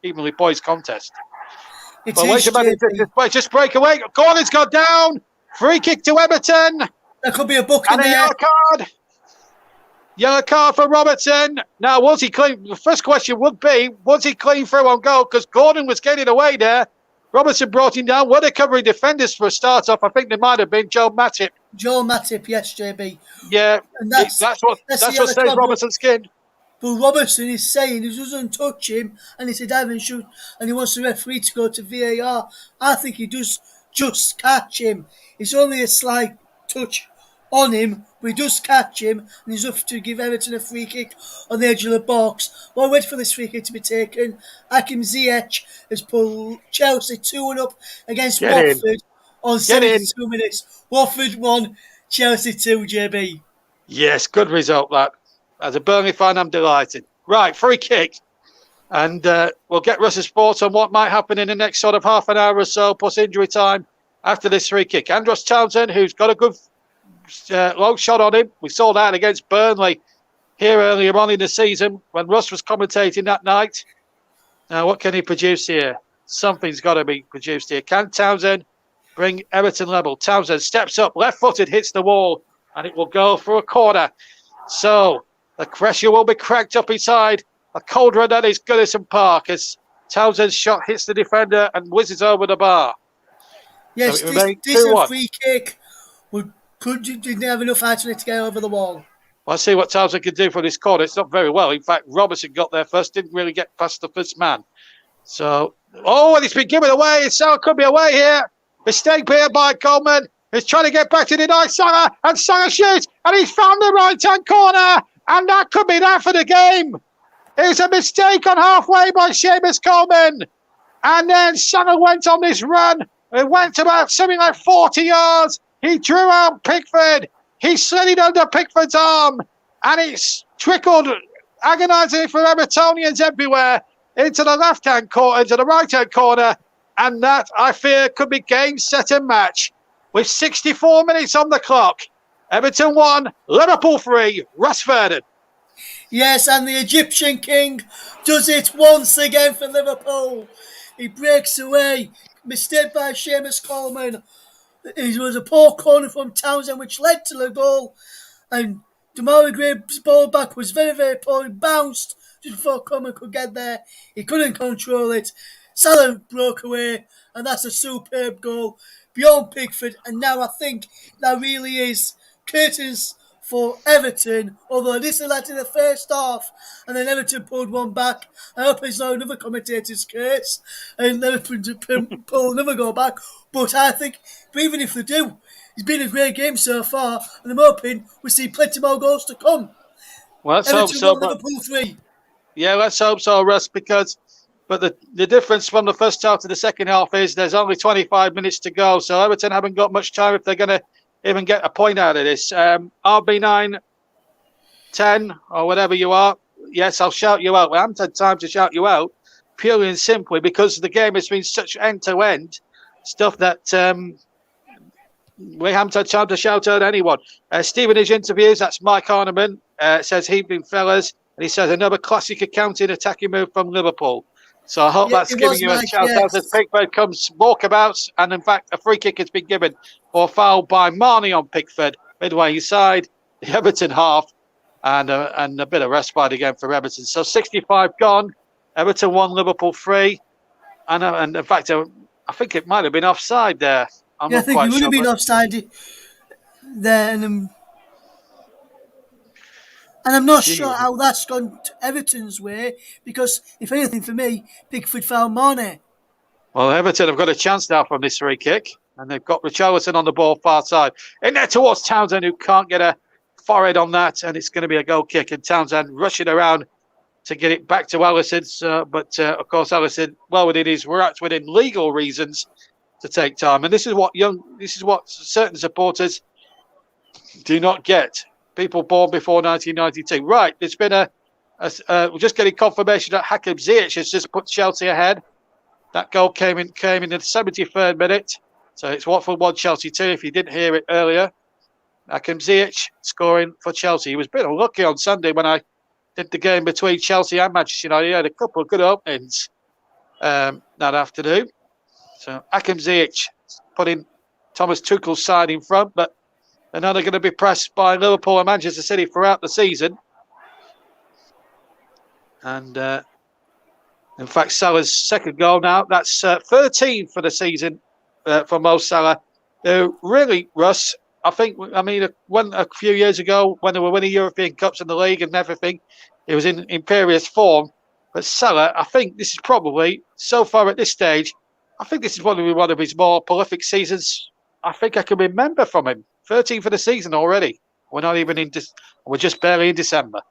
evenly poised contest. It but is, wait a minute, just break away. Corner's got down. Free kick to Everton. There could be a book in and there. Yellow card. Yellow card for Robertson. Now, was he clean? The first question would be, was he clean through on goal? Because Gordon was getting away there. Robertson brought him down. Were they covering defenders for a start off? I think they might have been Joel Matip. Joel Matip, yes, JB. Yeah, and that's what stays Robertson's skin. But Robertson is saying he doesn't touch him, and it's a diving shoot, and he wants the referee to go to VAR. I think he does just catch him. It's only a slight touch on him, but he does catch him, and he's up to give Everton a free kick on the edge of the box. While wait for this free kick to be taken, Hakim Ziyech has pulled Chelsea 2-1 up against Watford on 72 minutes. Watford 1, Chelsea 2, JB. Yes, good result that. As a Burnley fan, I'm delighted. Right, free kick. And we'll get Russ's thoughts on what might happen in the next sort of half an hour or so, plus injury time after this free kick. Andros Townsend, who's got a good long shot on him. We saw that against Burnley here earlier on in the season when Russ was commentating that night. Now, what can he produce here? Something's got to be produced here. Can Townsend bring Everton level? Townsend steps up, left-footed, hits the wall, and it will go for a corner. So the pressure will be cracked up inside a cold run that is Goodison Park as Townsend's shot hits the defender and whizzes over the bar. Yes, so this free kick didn't have enough height on it to get over the wall. Well, let's see what Townsend can do from this corner. It's not very well. In fact, Robertson got there first, didn't really get past the first man. So, and it's been given away. It could be away here. Mistake here by Coleman. He's trying to get back to deny Salah, and Salah shoots, and he's found the right-hand corner, and that could be that for the game. It's a mistake on halfway by Seamus Coleman, and then Salah went on this run. It went about something like 40 yards. He drew out Pickford. He slid it under Pickford's arm, and it's trickled agonisingly for Evertonians everywhere into the left-hand corner, into the right-hand corner, and that, I fear, could be game, set, and match. With 64 minutes on the clock, Everton 1, Liverpool 3, Russ Verdon. Yes, and the Egyptian King does it once again for Liverpool. He breaks away. Mistake by Seamus Coleman. It was a poor corner from Townsend which led to the goal. And Demarai Gray's ball back was very, very poor. It bounced just before Coleman could get there. He couldn't control it. Salah broke away, and that's a superb goal beyond Pickford. And now I think that really is curtains for Everton, although this is like in the first half, and then Everton pulled one back. I hope it's not another commentator's curse, and Everton pull another goal back. But I think, even if they do, it's been a great game so far, and I'm hoping we see plenty more goals to come. Well, let's hope Everton so. 1, Liverpool 3. Yeah, let's hope so, Russ, but the difference from the first half to the second half is there's only 25 minutes to go. So Everton haven't got much time if they're going to even get a point out of this. RB9, 10, or whatever you are. Yes, I'll shout you out. I haven't had time to shout you out purely and simply because the game has been such end-to-end stuff that we haven't had time to shout out anyone. Stevenage interviews, that's Mike Arneman, says heaving fellas, and he says another classic accounting attacking move from Liverpool. So I hope that's giving you a shout out as Pickford comes walkabouts, and in fact a free kick has been given for a foul by Marnie on Pickford, midway inside the Everton half, and a bit of respite again for Everton. So 65 gone, Everton 1, Liverpool 3, and in fact I think it might have been offside there. I think it would have been offside there, and I'm not sure how that's gone to Everton's way, because if anything for me, Pickford found Mane. Well, Everton have got a chance now from this free kick, and they've got Richarlison on the ball far side. In there towards Townsend, who can't get a forehead on that, and it's going to be a goal kick, and Townsend rushing around to get it back to Alisson, but of course Alisson, well within his rights, within legal reasons, to take time. And this is what certain supporters do not get. People born before 1992. Right, there's been we're just getting confirmation that Hakim Ziyech has just put Chelsea ahead. That goal came in the 73rd minute. So it's Watford 1, Chelsea 2, if you didn't hear it earlier. Hakim Ziyech scoring for Chelsea. He was a bit unlucky on Sunday when I did the game between Chelsea and Manchester United. He had a couple of good openings that afternoon. So Hakim Ziyech putting Thomas Tuchel's side in front, but they're not going to be pressed by Liverpool and Manchester City throughout the season. And in fact, Salah's second goal now, that's 13 for the season for Mo Salah. Really, Russ, a few years ago when they were winning European Cups in the league and everything, he was in imperious form. But Salah, I think this is probably, so far at this stage, I think this is probably one of his more prolific seasons I think I can remember from him. 13 for the season already. We're not even we're just barely in December.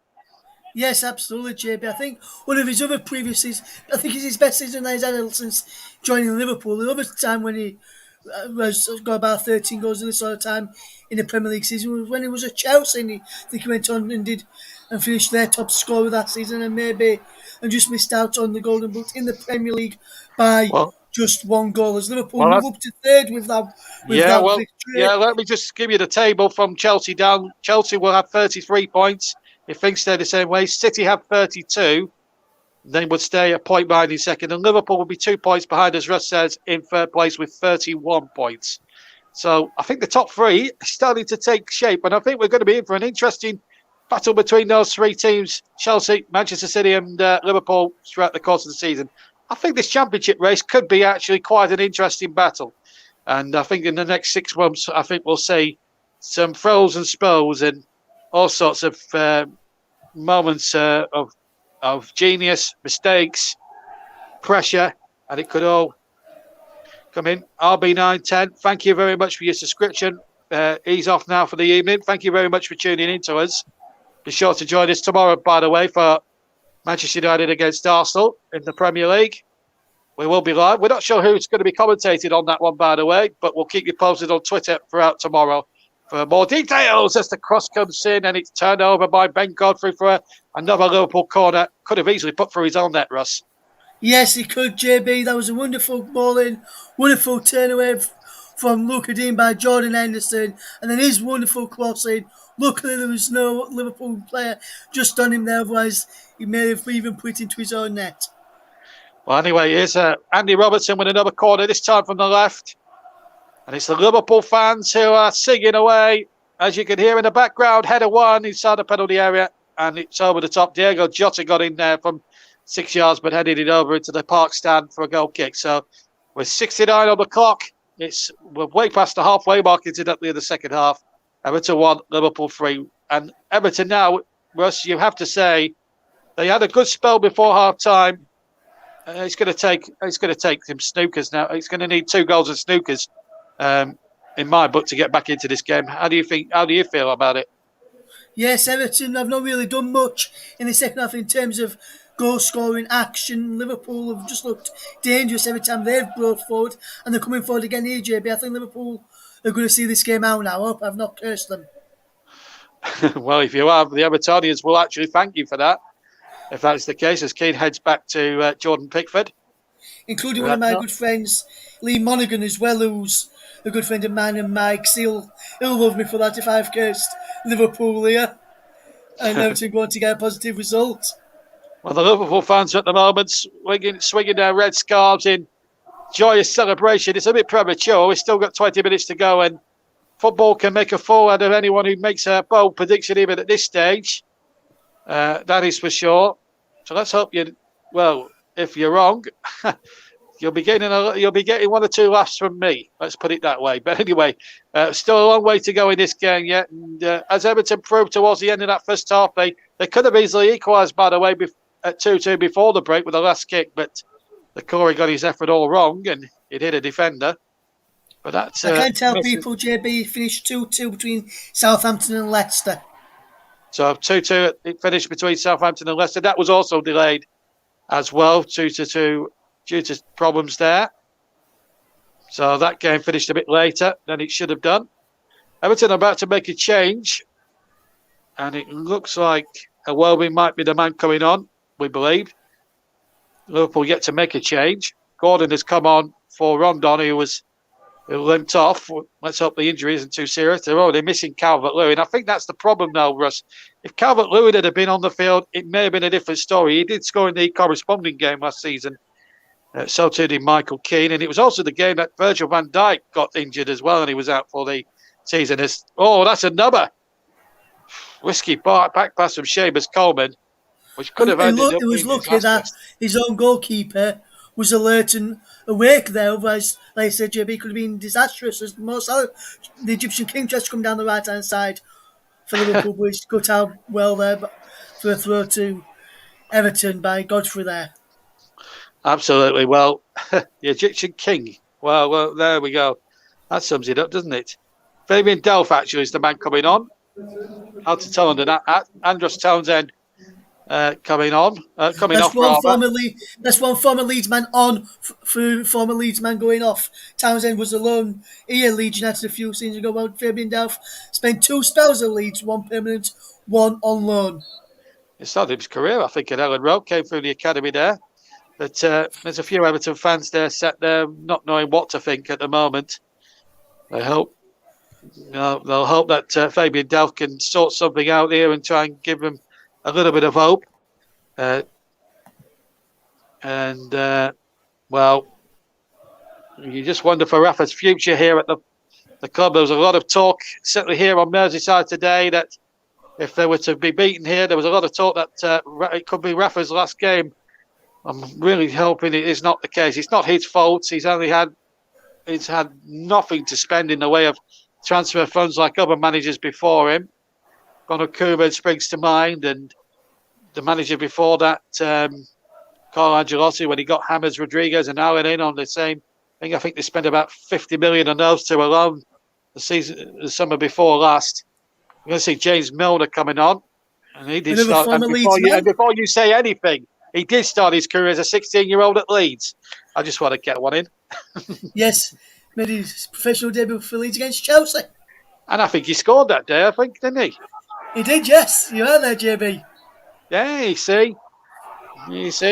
Yes, absolutely, JB. I think one of his other previous seasons, I think it's his best season that he's had since joining Liverpool. The other time when he got about 13 goals in this sort of time in the Premier League season was when he was at Chelsea, and I think he went on and finished their top scorer that season, and just missed out on the Golden Boot in the Premier League by just one goal. As Liverpool move up to third with that victory. Yeah, let me just give you the table from Chelsea down. Chelsea will have 33 points if things stay the same way. City have 32. Then would stay a point behind in second. And Liverpool will be 2 points behind, as Russ says, in third place with 31 points. So I think the top three are starting to take shape. And I think we're going to be in for an interesting battle between those three teams, Chelsea, Manchester City and Liverpool, throughout the course of the season. I think this championship race could be actually quite an interesting battle. And I think in the next 6 months, I think we'll see some throws and spells and all sorts of moments of genius, mistakes, pressure, and it could all come in. RB910, thank you very much for your subscription. He's off now for the evening. Thank you very much for tuning in to us. Be sure to join us tomorrow, by the way, for Manchester United against Arsenal in the Premier League. We will be live. We're not sure who's going to be commentated on that one, by the way, but we'll keep you posted on Twitter throughout tomorrow for more details as the cross comes in and it's turned over by Ben Godfrey for another Liverpool corner. Could have easily put through his own net, Russ. Yes, he could, JB. That was a wonderful ball in, wonderful turn away from Luka Dean by Jordan Henderson, and then his wonderful crossing. Luckily, there was no Liverpool player just on him there, otherwise he may have even put it into his own net. Well, anyway, here's Andy Robertson with another corner, this time from the left. And it's the Liverpool fans who are singing away. As you can hear in the background, header one inside the penalty area. and it's over the top. Diego Jota got in there from 6 yards, but headed it over into the park stand for a goal kick. So with 69 on the clock, we're way past the halfway mark, incidentally, of the second half. Everton 1, Liverpool 3. And Everton now, Russ, you have to say, they had a good spell before half time. It's going to take some snookers now. It's going to need 2 goals and snookers, in my book, to get back into this game. How do you feel about it? Yes, Everton have not really done much in the second half in terms of goal scoring action. Liverpool have just looked dangerous every time they've brought forward, and they're coming forward again here, JB. I think Liverpool are going to see this game out now. I hope I've not cursed them. Well, if you have, the Evertonians will actually thank you for that, if that's the case, as Keane heads back to Jordan Pickford. Including one of my good friends, Lee Monaghan, as well, who's a good friend of mine, and Mike. He'll love me for that if I've cursed Liverpool here. And Everton going to get a positive result. Well, the Liverpool fans at the moment swinging their red scarves in joyous celebration. It's a bit premature. We've still got 20 minutes to go, and football can make a fool out of anyone who makes a bold prediction even at this stage. That is for sure. So let's hope if you're wrong, you'll be getting 1 or 2 laughs from me. Let's put it that way. But anyway, still a long way to go in this game yet. And as Everton proved towards the end of that first half, they could have easily equalised, by the way, at 2-2 before the break with the last kick. But the Corey got his effort all wrong, and it hit a defender. But that's. I can tell people, JB, finished 2-2 between Southampton and Leicester. So 2-2 it finished between Southampton and Leicester. That was also delayed as well, 2-2, due to problems there. So that game finished a bit later than it should have done. Everton are about to make a change, and it looks like Welby might be the man coming on, we believe. Liverpool yet to make a change. Gordon has come on for Rondon, who limped off. Let's hope the injury isn't too serious. They're already missing Calvert-Lewin. I think that's the problem now, Russ. If Calvert-Lewin had been on the field, it may have been a different story. He did score in the corresponding game last season. So too did Michael Keane. And it was also the game that Virgil van Dijk got injured as well, and he was out for the season. That's another risky back pass from Seamus Coleman, which could have ended up. It was lucky that his own goalkeeper was alert and awake there. Otherwise, like I said, JB could have been disastrous. As most the Egyptian king tried to come down the right hand side for Liverpool, which cut out well there, but for a throw to Everton by Godfrey there. Absolutely. Well, the Egyptian king. Well, there we go. That sums it up, doesn't it? Fabian Delph actually is the man coming on. Alton Townsend and Andros Townsend coming off. That's one former Leeds man on, former Leeds man going off. Townsend was alone here at Leeds United a few seasons ago. Well, Fabian Delph spent 2 spells at Leeds, 1 permanent, 1 on loan. He started his career, I think, at Ellen Road, came through the academy there. But there's a few Everton fans there sat there not knowing what to think at the moment. They'll hope that Fabian Delph can sort something out here and try and give them a little bit of hope. You just wonder for Rafa's future here at the club. There was a lot of talk, certainly here on Merseyside today, that if they were to be beaten here, there was a lot of talk that it could be Rafa's last game. I'm really hoping it is not the case. It's not his fault. He's had nothing to spend in the way of transfer funds like other managers before him. Conor Koeman springs to mind, and the manager before that, Carlo Ancelotti, when he got James Rodriguez and Allen in on the same thing. I think they spent about 50 million on those two alone the summer before last. We're going to see James Milner coming on, and he did start. And before you say anything, he did start his career as a 16-year-old at Leeds. I just want to get one in. Yes, made his professional debut for Leeds against Chelsea. And I think he scored that day, didn't he? He did, yes. You heard there, JB. Yeah, you see. He's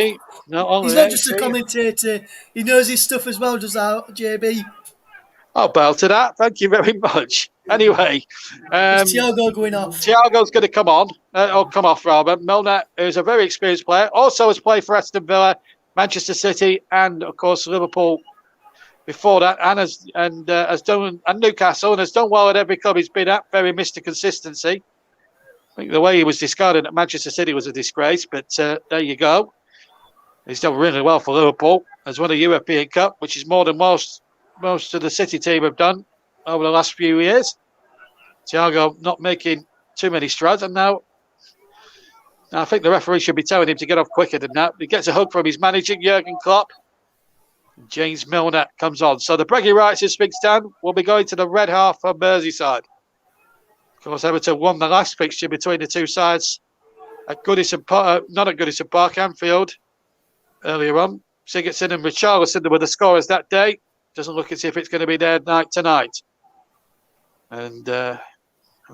not just a commentator. He knows his stuff as well, does that, JB? I'll bow to that. Thank you very much. Anyway. Is Thiago going off? Thiago's going to come on. Come off, rather. Milner is a very experienced player. Also has played for Aston Villa, Manchester City, and, of course, Liverpool before that, and has done, and Newcastle, and has done well at every club he's been at. Very Mr. Consistency. I think the way he was discarded at Manchester City was a disgrace, but there you go. He's done really well for Liverpool. Has won a European Cup, which is more than most of the City team have done over the last few years. Thiago not making too many strides, and now I think the referee should be telling him to get off quicker than that. He gets a hug from his manager, Jurgen Klopp. James Milner comes on. So the bragging rights, as things stand, will be going to the red half of Merseyside. Of course, Everton won the last fixture between the two sides at Goodison Park, not at Goodison Park, Anfield, earlier on. Sigurdsson and Richarlison were the scorers that day. Doesn't look as if it's going to be their night tonight. And the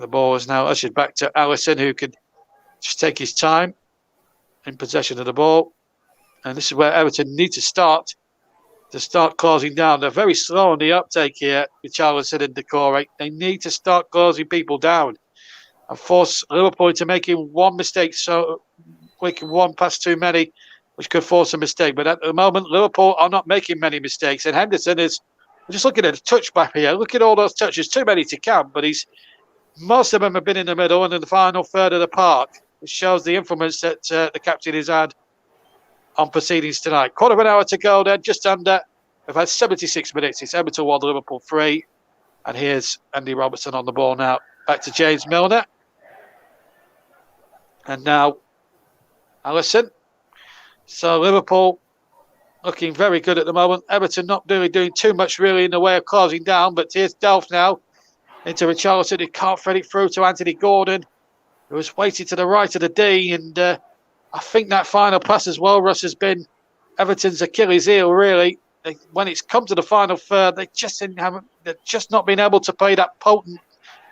ball is now ushered back to Alisson, who can just take his time in possession of the ball. And this is where Everton need to start closing down. They're very slow on the uptake here with Richarlison and Decore. They need to start closing people down and force Liverpool into making one mistake, so making one pass too many, which could force a mistake. But at the moment, Liverpool are not making many mistakes. And Henderson is, I'm just looking at the touch back here. Look at all those touches, too many to count, but most of them have been in the middle and in the final third of the park, which shows the influence that the captain has had on proceedings tonight. Quarter of an hour to go then, just under. We've had 76 minutes. It's Everton 1, Liverpool 3. And here's Andy Robertson on the ball now. Back to James Milner. And now Alisson. So Liverpool looking very good at the moment. Everton not really doing too much really in the way of closing down. But here's Delph now into Richarlison. He can't thread it through to Anthony Gordon, who was waiting to the right of the D. And I think that final pass as well, Russ, has been Everton's Achilles heel, really. When it's come to the final third, they've just not been able to play that potent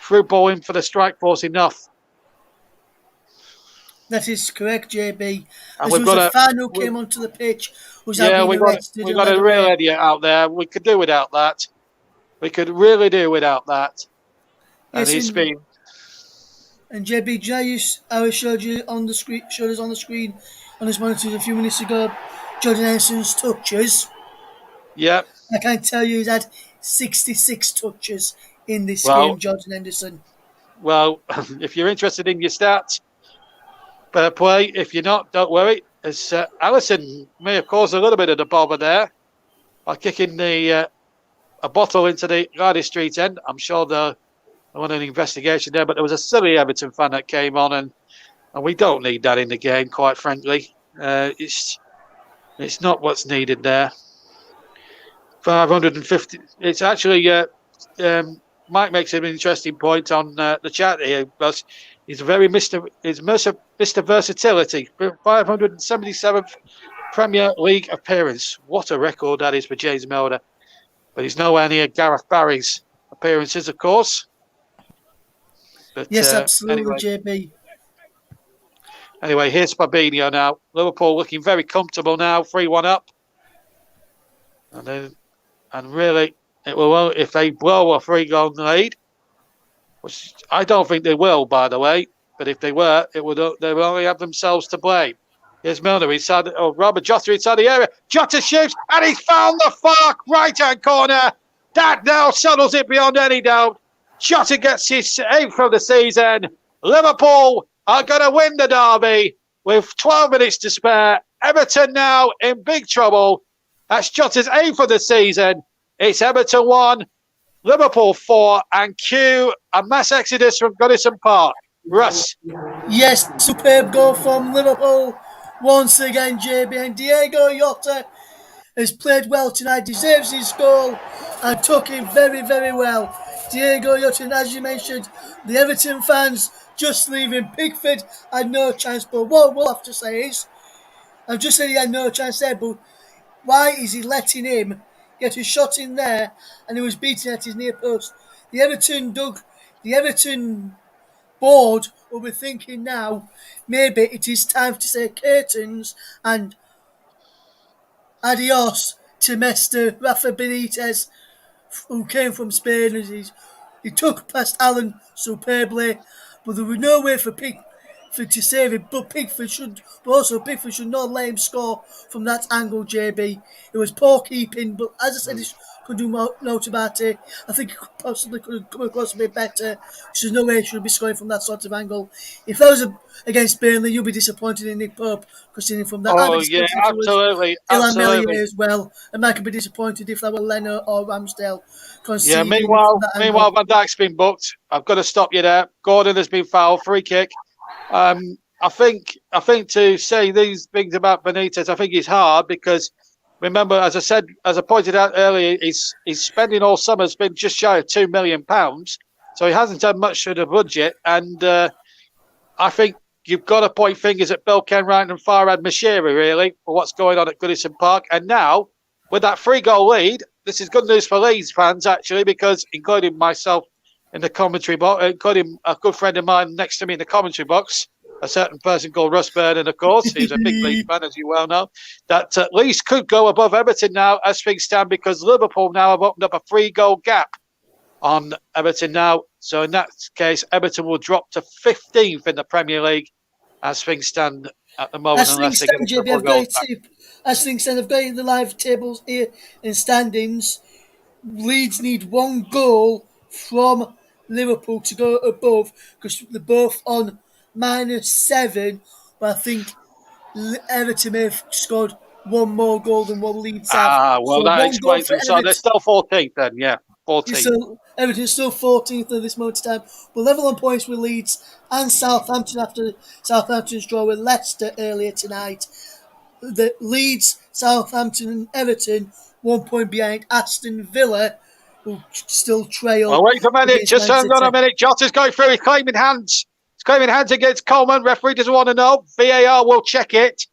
through ball in for the strike force enough. That is correct, JB. And as the final came onto the pitch, we've got a real idiot out there. We could do without that. We could really do without that. And yes, it's been. And JB Jayus, I showed us on the screen on his monitor a few minutes ago, Jordan Henderson's touches. Yep. I can tell you he's had 66 touches in this game, Jordan Henderson. Well, if you're interested in your stats, fair play. If you're not, don't worry. As Alisson may have caused a little bit of the bother there by kicking a bottle into the Garden Street end. I'm sure there was an investigation there, but there was a silly Everton fan that came on, and we don't need that in the game, quite frankly. It's not what's needed there. 550. It's actually Mike makes an interesting point on the chat here, because he's Mr. Versatility. 577th Premier League appearance. What a record that is for James Milner. But he's nowhere near Gareth Barry's appearances, of course. But, yes, absolutely, anyway. JB. Anyway, here's Fabinho now. Liverpool looking very comfortable now, 3-1 up. And really, it will, if they blow a 3-goal lead, which I don't think they will, by the way. But if they were, they would only have themselves to blame. Here's Milner inside. Robert Jota inside the area. Jota shoots, and he's found the far right-hand corner. That now settles it beyond any doubt. Jota gets his 8th of the season. Liverpool are going to win the derby with 12 minutes to spare. Everton now in big trouble. That's Jota's 8th of the season. It's Everton 1, Liverpool 4, and cue a mass exodus from Goodison Park. Russ. Yes, superb goal from Liverpool once again, JB. And Diego Jota has played well tonight, deserves his goal, and took it very, very well. Diego Jota, and as you mentioned, the Everton fans just leaving. Pickford had no chance, but what we'll have to say is, I've just said he had no chance there, but why is he letting him get a shot in there and he was beaten at his near post? The Everton board will be thinking now, maybe it is time to say curtains and adios to Mr. Rafa Benitez, who came from Spain. He took past Alan superbly, but there was no way for to save it, but Pickford should not let him score from that angle, JB. It was poor keeping, but as I said, he could do more note about it. I think he could have come across a bit better. There's no way he should be scoring from that sort of angle. If that was against Burnley, you'll be disappointed in Nick Pope, considering from that. I'd Oh be yeah, disappointed if it was absolutely, Ilan absolutely. Meslier as well, and I could be disappointed if that were Leno or Ramsdale Yeah. conceding from Meanwhile, that meanwhile, angle. Van Dijk's been booked. I've got to stop you there. Gordon has been fouled. Free kick. I think to say these things about Benitez, I think he's hard because remember, as I said, as I pointed out earlier, he's spending all summer has been just shy of £2 million, so he hasn't had much of the budget, and I think you've got to point fingers at Bill Kenwright and Farhad Moshiri, really, for what's going on at Goodison Park. And now, with that 3-goal lead, this is good news for Leeds fans, actually, because including myself in the commentary box, including a good friend of mine next to me in the commentary box, a certain person called Russ Burnham, of course, he's a big Leeds fan, as you well know, that Leeds could go above Everton now as things stand because Liverpool now have opened up a 3-goal gap on Everton now. So in that case, Everton will drop to 15th in the Premier League as things stand at the moment, As unless things they get a stand, JB, couple I've of got goals it. back. As things stand, I've got it in the live tables here in standings. Leeds need one goal from Liverpool to go above because they're both on -7. But I think Everton may have scored one more goal than what Leeds have. Ah, well, So that one goal explains for them. So they're Everton. still 14th then, yeah, 14th. So Everton's still 14th at this moment in time. We're level on points with Leeds and Southampton after Southampton's draw with Leicester earlier tonight. The Leeds, Southampton, and Everton 1 point behind Aston Villa, who still Well, trail wait a minute. against Just Man hang on a City. minute. Jota's going through. He's claiming hands. He's claiming hands against Coleman. Referee doesn't want to know. VAR will check it.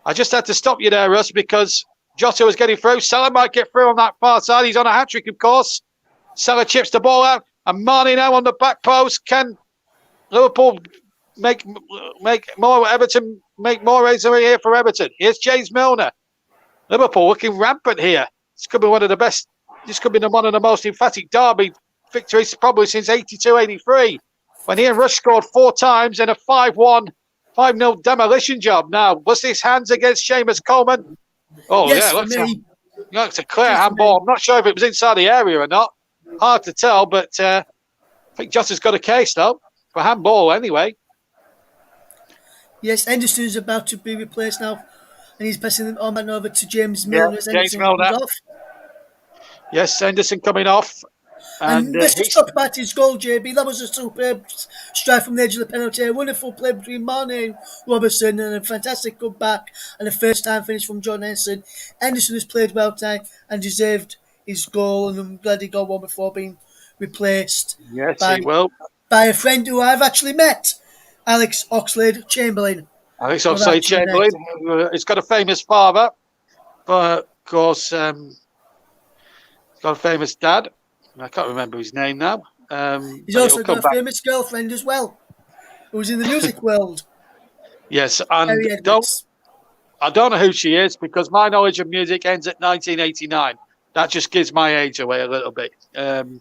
I just had to stop you there, Russ, because Jota was getting through. Salah might get through on that far side. He's on a hat-trick, of course. Salah chips the ball out. And Marnie now on the back post. Can Liverpool make more? Everton make more misery here for Everton. Here's James Milner. Liverpool looking rampant here. This could be one of the best. This could be one of the most emphatic derby victories probably since 82-83, when Ian Rush scored 4 times in a 5-1, 5-0 demolition job. Now, was this hands against Seamus Coleman? Oh, Yes, yeah, for me. looks a clear Yes, for handball. me. I'm not sure if it was inside the area or not. Hard to tell, but I think Jota's got a case, though, for handball anyway. Yes, Henderson is about to be replaced now, and he's passing the armband over to James Yeah, Milner as James Henderson Milner. comes off. Yes, Henderson coming off. And And let's just he's talk about his goal, JB. That was a superb strike from the edge of the penalty. A wonderful play between Mane and Robertson, and a fantastic cutback and a first time finish from John Henderson. Henderson has played well tonight and deserved his goal, and I'm glad he got one before being replaced yes, by he will. by a friend who I've actually met, Alex Oxlade-Chamberlain. Alex Who I've actually met. Oxlade-Chamberlain. He's got a famous father, but of course, he's got a famous dad. I can't remember his name now. He's But also it'll got come a back. famous girlfriend as well, who's in the music world, Yes, and Harry Edwards. I don't know who she is because my knowledge of music ends at 1989. That just gives my age away a little bit. I'm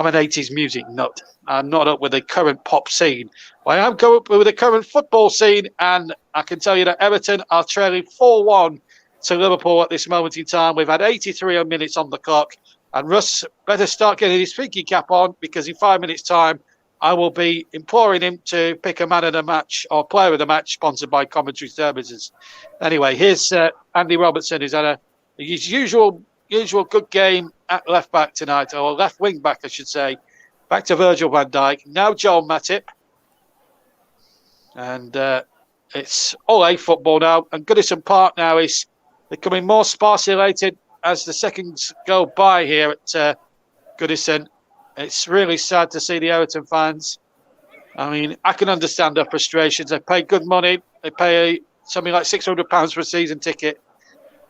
an 80s music nut. I'm not up with the current pop scene. But I am going up with the current football scene, and I can tell you that Everton are trailing 4-1 to Liverpool at this moment in time. We've had 83 minutes on the clock, and Russ better start getting his thinking cap on because in 5 minutes' time, I will be imploring him to pick a man of the match or player of the match sponsored by Commentary Services. Anyway, here's Andy Robertson, who's had his usual good game at left back tonight, or left wing back, I should say. Back to Virgil van Dijk. Now Joel Matip. And it's all-A football now. And Goodison Park now is becoming more sparsely as the seconds go by here at Goodison. It's really sad to see the Everton fans. I mean, I can understand their frustrations. They pay good money. They pay something like £600 for a season ticket.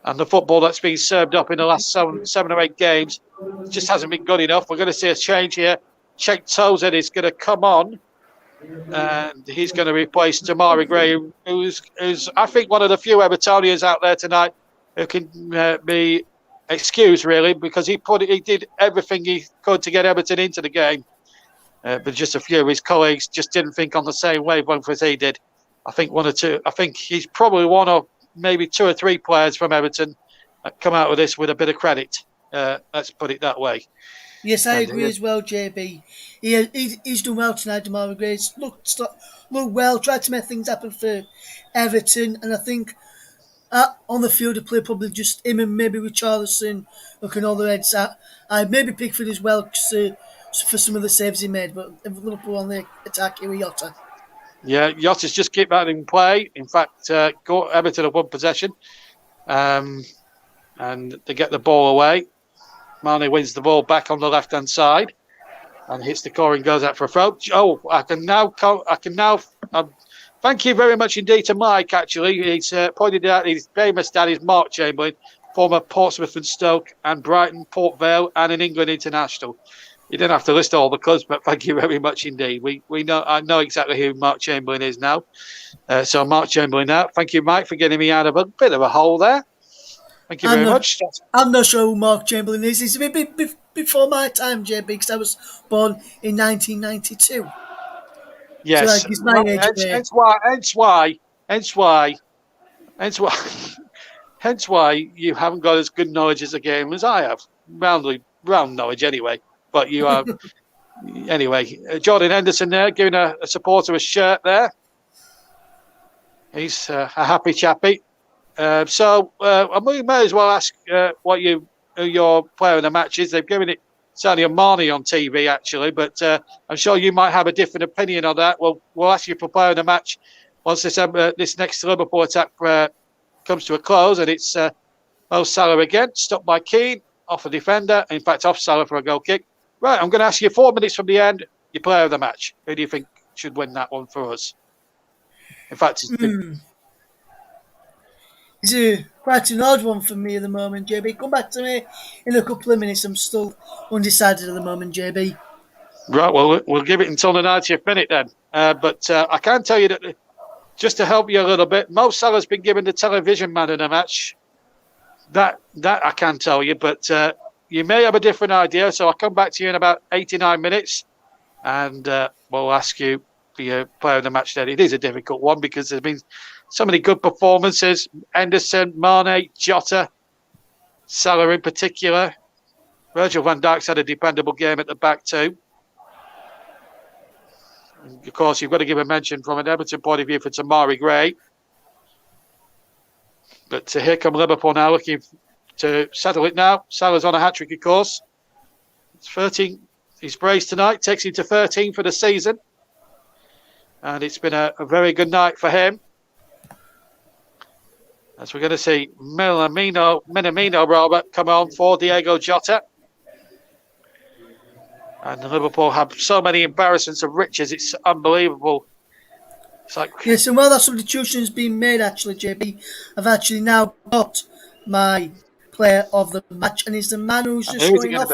And the football that's been served up in the last seven or eight games just hasn't been good enough. We're going to see a change here. Sheikh Tozen is going to come on, and he's going to replace Tamari Gray, who's I think one of the few Evertonians out there tonight who can be excused really because he did everything he could to get Everton into the game. but just a few of his colleagues just didn't think on the same wavelength as he did. I think one or two. I think he's probably one of maybe two or three players from Everton that come out of this with a bit of credit. Let's put it that way. Yes, I And agree as well, JB. He's done well tonight, Demarai Grace. Looked well, tried to make things happen for Everton, and I think on the field of play, probably just him and maybe Richarlison looking all the heads at. I maybe Pickford as well for some of the saves he made, but Liverpool on the attack here with Jota. Yeah, Jota's just keep that in play. In fact, Everton have won possession, and they get the ball away. Mane wins the ball back on the left-hand side and hits the core and goes out for a throw. Oh, I can now. Thank you very much indeed to Mike. Actually, he's pointed out his famous dad is Mark Chamberlain, former Portsmouth and Stoke and Brighton, Port Vale, and an England international. You didn't have to list all the clubs, but thank you very much indeed. I know exactly who Mark Chamberlain is now. So Mark Chamberlain now. Thank you, Mike, for getting me out of a bit of a hole there. Thank you very much. I'm not sure who Mark Chamberlain is. He's a bit before my time, JB, because I was born in 1992. Yes. So like, he's my age. Hence why you haven't got as good knowledge as the game as I have. Round knowledge anyway. But you are anyway. Jordan Henderson there giving a supporter a shirt there. He's a happy chappy. So we may as well ask who your player in the match is. They've given it Sadio Mane on TV actually, but I'm sure you might have a different opinion on that. We'll ask you for player in the match once this next Liverpool attack comes to a close, and it's Mo Salah again, stopped by Keane, off a defender, in fact off Salah for a goal kick. Right, I'm going to ask you 4 minutes from the end, your player of the match. Who do you think should win that one for us? In fact, it's quite an odd one for me at the moment, JB. Come back to me in a couple of minutes. I'm still undecided at the moment, JB. Right, well, we'll give it until the 90th minute then. But I can tell you that, just to help you a little bit, Mo Salah's been given the television man of the match. That I can tell you, but you may have a different idea. So I'll come back to you in about 89 minutes, and we'll ask you for your player of the match then. It is a difficult one because there's been so many good performances. Henderson, Mane, Jota, Salah in particular. Virgil van Dijk's had a dependable game at the back too. And of course, you've got to give a mention from an Everton point of view for Demarai Gray. But here come Liverpool now looking to settle it now. Salah's on a hat-trick, of course. It's 13. He's braced tonight, takes him to 13 for the season. And it's been a very good night for him. As we're going to see Minamino Robert come on for Diego Jota. And Liverpool have so many embarrassments of riches, it's unbelievable. It's like... Yes, and while that substitution has been made, actually, JB, I've actually now got my player of the match, and he's the man who's just going off.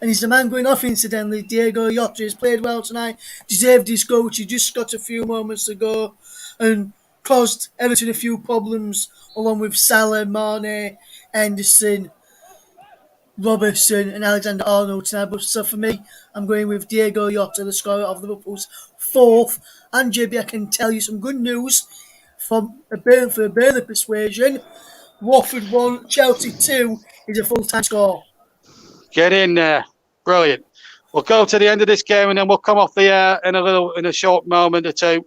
And he's the man going off, incidentally. Diego Jota has played well tonight, deserved his goal, which he just got a few moments ago, and caused Everton a few problems, along with Salah, Mane, Henderson, Robertson and Alexander-Arnold tonight. But so for me, I'm going with Diego Jota, the scorer of Liverpool's fourth. And JB, I can tell you some good news for a Burnley persuasion. Watford 1, Chelsea 2 is a full-time score. Get in there. Brilliant. We'll go to the end of this game and then we'll come off the air in a short moment or two,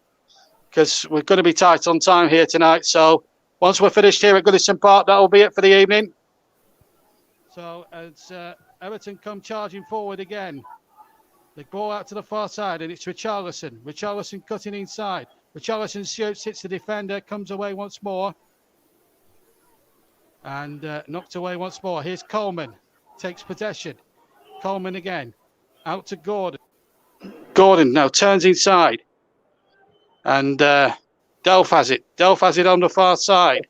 because we're going to be tight on time here tonight. So once we're finished here at Goodison Park, that'll be it for the evening. So as Everton come charging forward again, the ball out to the far side, and it's Richarlison. Richarlison cutting inside. Richarlison shoots, hits the defender, comes away once more, and knocked away once more. Here's Coleman, takes possession. Coleman again, out to Gordon. Gordon now turns inside, and Delph has it. Delph has it on the far side.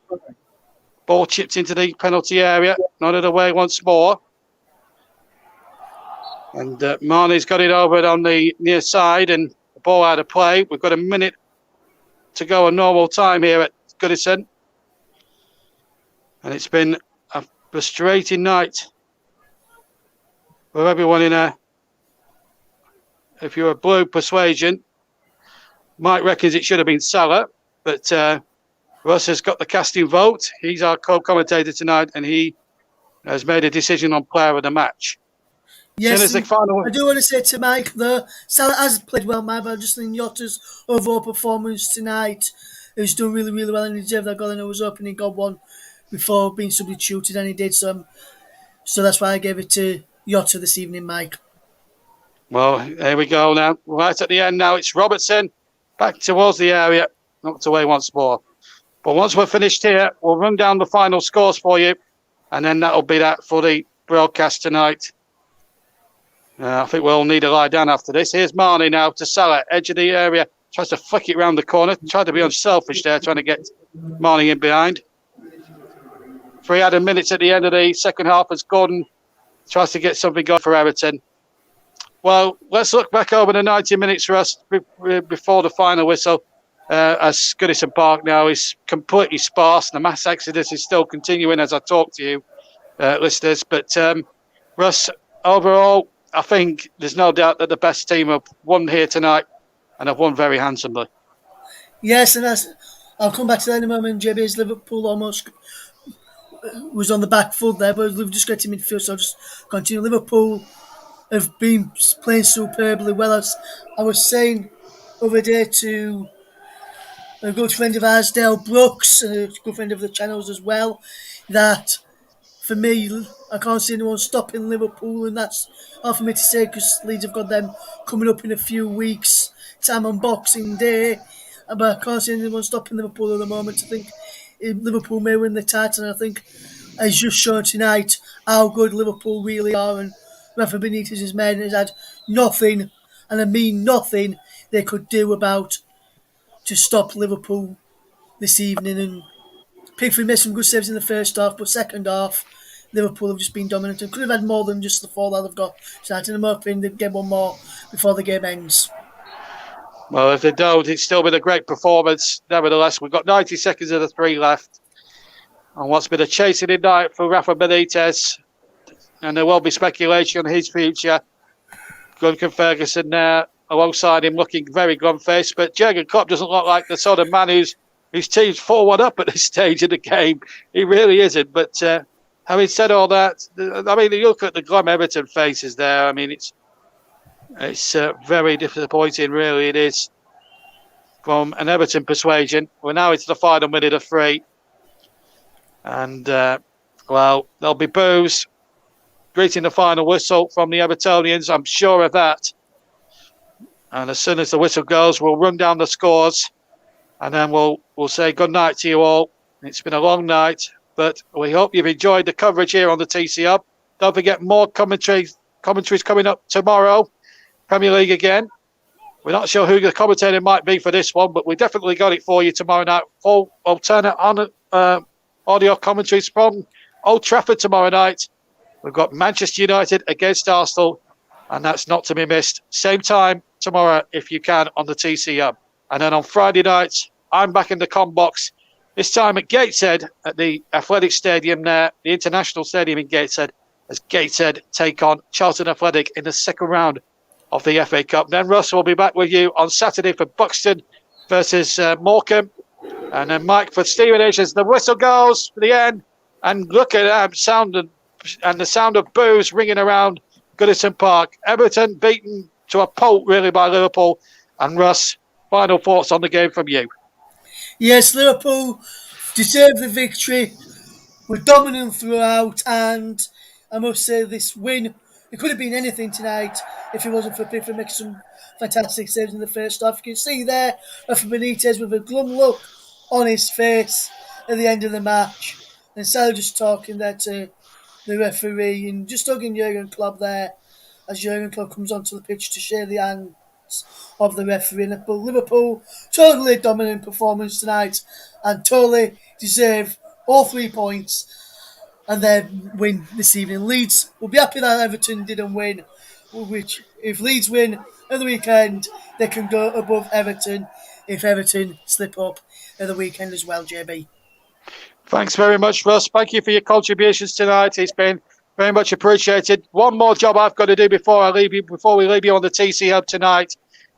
Ball chipped into the penalty area, nodded away once more. And Mane's got it over on the near side and the ball out of play. We've got a minute to go on normal time here at Goodison. And it's been a frustrating night for everyone in if you're a blue persuasion, Mike reckons it should have been Salah, but Russ has got the casting vote. He's our co-commentator tonight, and he has made a decision on player of the match. Yes, as the final... I do want to say to Mike, though, Salah has played well, Mike, but just in Yotta's overall performance tonight, he's done really, really well and he deserved that goal. And I was hoping he got one before being substituted, and he did. So that's why I gave it to Yotta this evening, Mike. Well, here we go now. Right at the end now, it's Robertson back towards the area, knocked away once more. But once we're finished here, we'll run down the final scores for you, and then that'll be that for the broadcast tonight. I think we'll need to lie down after this. Here's Marnie now to Salah, edge of the area. Tries to flick it round the corner. Tried to be unselfish there, trying to get Marnie in behind. 3 added minutes at the end of the second half as Gordon tries to get something going for Everton. Well, let's look back over the 90 minutes, Russ, before the final whistle. As Goodison Park now is completely sparse. The mass exodus is still continuing as I talk to you, listeners. But Russ, overall, I think there's no doubt that the best team have won here tonight and have won very handsomely. Yes, and I'll come back to that in a moment. JB's Liverpool almost was on the back foot there, but we've just got to midfield, so I'll just continue. Liverpool have been playing superbly well. As I was saying over day to a good friend of ours, Dale Brooks, and a good friend of the channels as well, that for me, I can't see anyone stopping Liverpool, and that's hard for me to say because Leeds have got them coming up in a few weeks' time on Boxing Day. But I can't see anyone stopping Liverpool at the moment. I think Liverpool may win the title, and I think it's just shown tonight how good Liverpool really are. And Rafa Benitez's men has had nothing, and I mean nothing, they could do about to stop Liverpool this evening. And Pickford made some good saves in the first half, but second half, Liverpool have just been dominant and could have had more than just the 4 that they've got tonight. And I'm hoping they get one more before the game ends. Well, if they don't, it's still been a great performance. Nevertheless, we've got 90 seconds of the 3 left. And what's been a chasing in night for Rafa Benitez. And there will be speculation on his future. Guncan Ferguson there alongside him looking very glum-faced. But Jurgen Klopp doesn't look like the sort of man whose team's 4-1 up at this stage of the game. He really isn't. But having said all that, I mean, you look at the glum Everton faces there. I mean, it's very disappointing, really. It is from an Everton persuasion. We're now into the final minute of 3. And, well, there'll be boos greeting the final whistle from the Evertonians. I'm sure of that. And as soon as the whistle goes, we'll run down the scores. And then we'll say good night to you all. It's been a long night, but we hope you've enjoyed the coverage here on the TC Hub. Don't forget more commentaries coming up tomorrow. Premier League again. We're not sure who the commentator might be for this one, but we definitely got it for you tomorrow night. Full alternate audio commentaries from Old Trafford tomorrow night. We've got Manchester United against Arsenal, and that's not to be missed. Same time tomorrow, if you can, on the TC Hub. And then on Friday nights, I'm back in the com box, this time at Gateshead at the Athletic Stadium there, the International Stadium in Gateshead, as Gateshead take on Charlton Athletic in the second round of the FA Cup. Then Russ will be back with you on Saturday for Buxton versus Morecambe. And then Mike for Stevenage as the whistle goes for the end. And look at that sound and the sound of boos ringing around Goodison Park. Everton beaten to a pulp, really, by Liverpool. And Russ, final thoughts on the game from you. Yes, Liverpool deserved the victory. We're dominant throughout, and I must say this win, it could have been anything tonight if it wasn't for Pickford making some fantastic saves in the first half. You can see there Rafa Benitez with a glum look on his face at the end of the match, and Salah just talking there to the referee and just hugging Jurgen Klopp there as Jurgen Klopp comes onto the pitch to shake the hands of the referee. But Liverpool, totally dominant performance tonight and totally deserve all 3 points and then win this evening. Leeds will be happy that Everton didn't win, which if Leeds win at the weekend, they can go above Everton if Everton slip up at the weekend as well, JB. Thanks very much, Russ. Thank you for your contributions tonight. It's been Very much appreciated. One more job I've got to do before we leave you on the TC Hub tonight.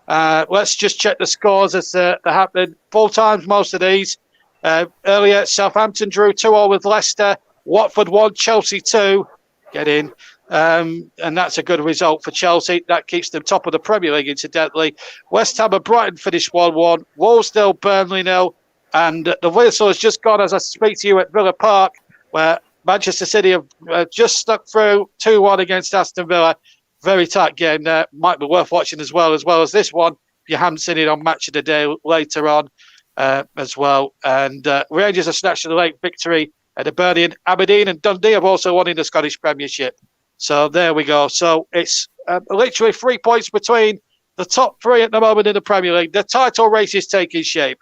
Let's just check the scores as they're happening. Full times, most of these. Earlier, Southampton drew 2-2 with Leicester. Watford 1, Chelsea 2. Get in. And that's a good result for Chelsea. That keeps them top of the Premier League, incidentally. West Ham and Brighton finished 1-1. Wolves 0, Burnley 0. And the whistle has just gone as I speak to you at Villa Park, where Manchester City have just stuck through 2-1 against Aston Villa. Very tight game there. Might be worth watching as well as this one. If you haven't seen it on Match of the Day later on as well. And Rangers have snatched a late victory at Hibernian. Aberdeen and Dundee have also won in the Scottish Premiership. So there we go. So it's literally 3 points between the top three at the moment in the Premier League. The title race is taking shape.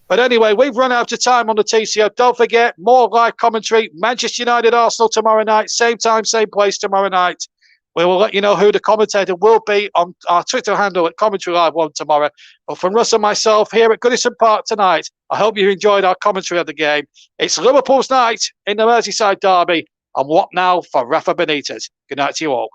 But anyway, we've run out of time on the TCO. Don't forget, more live commentary. Manchester United, Arsenal tomorrow night. Same time, same place tomorrow night. We will let you know who the commentator will be on our Twitter handle at Commentary Live 1 tomorrow. But from Russ and myself here at Goodison Park tonight, I hope you enjoyed our commentary of the game. It's Liverpool's night in the Merseyside derby. And what now for Rafa Benitez? Good night to you all.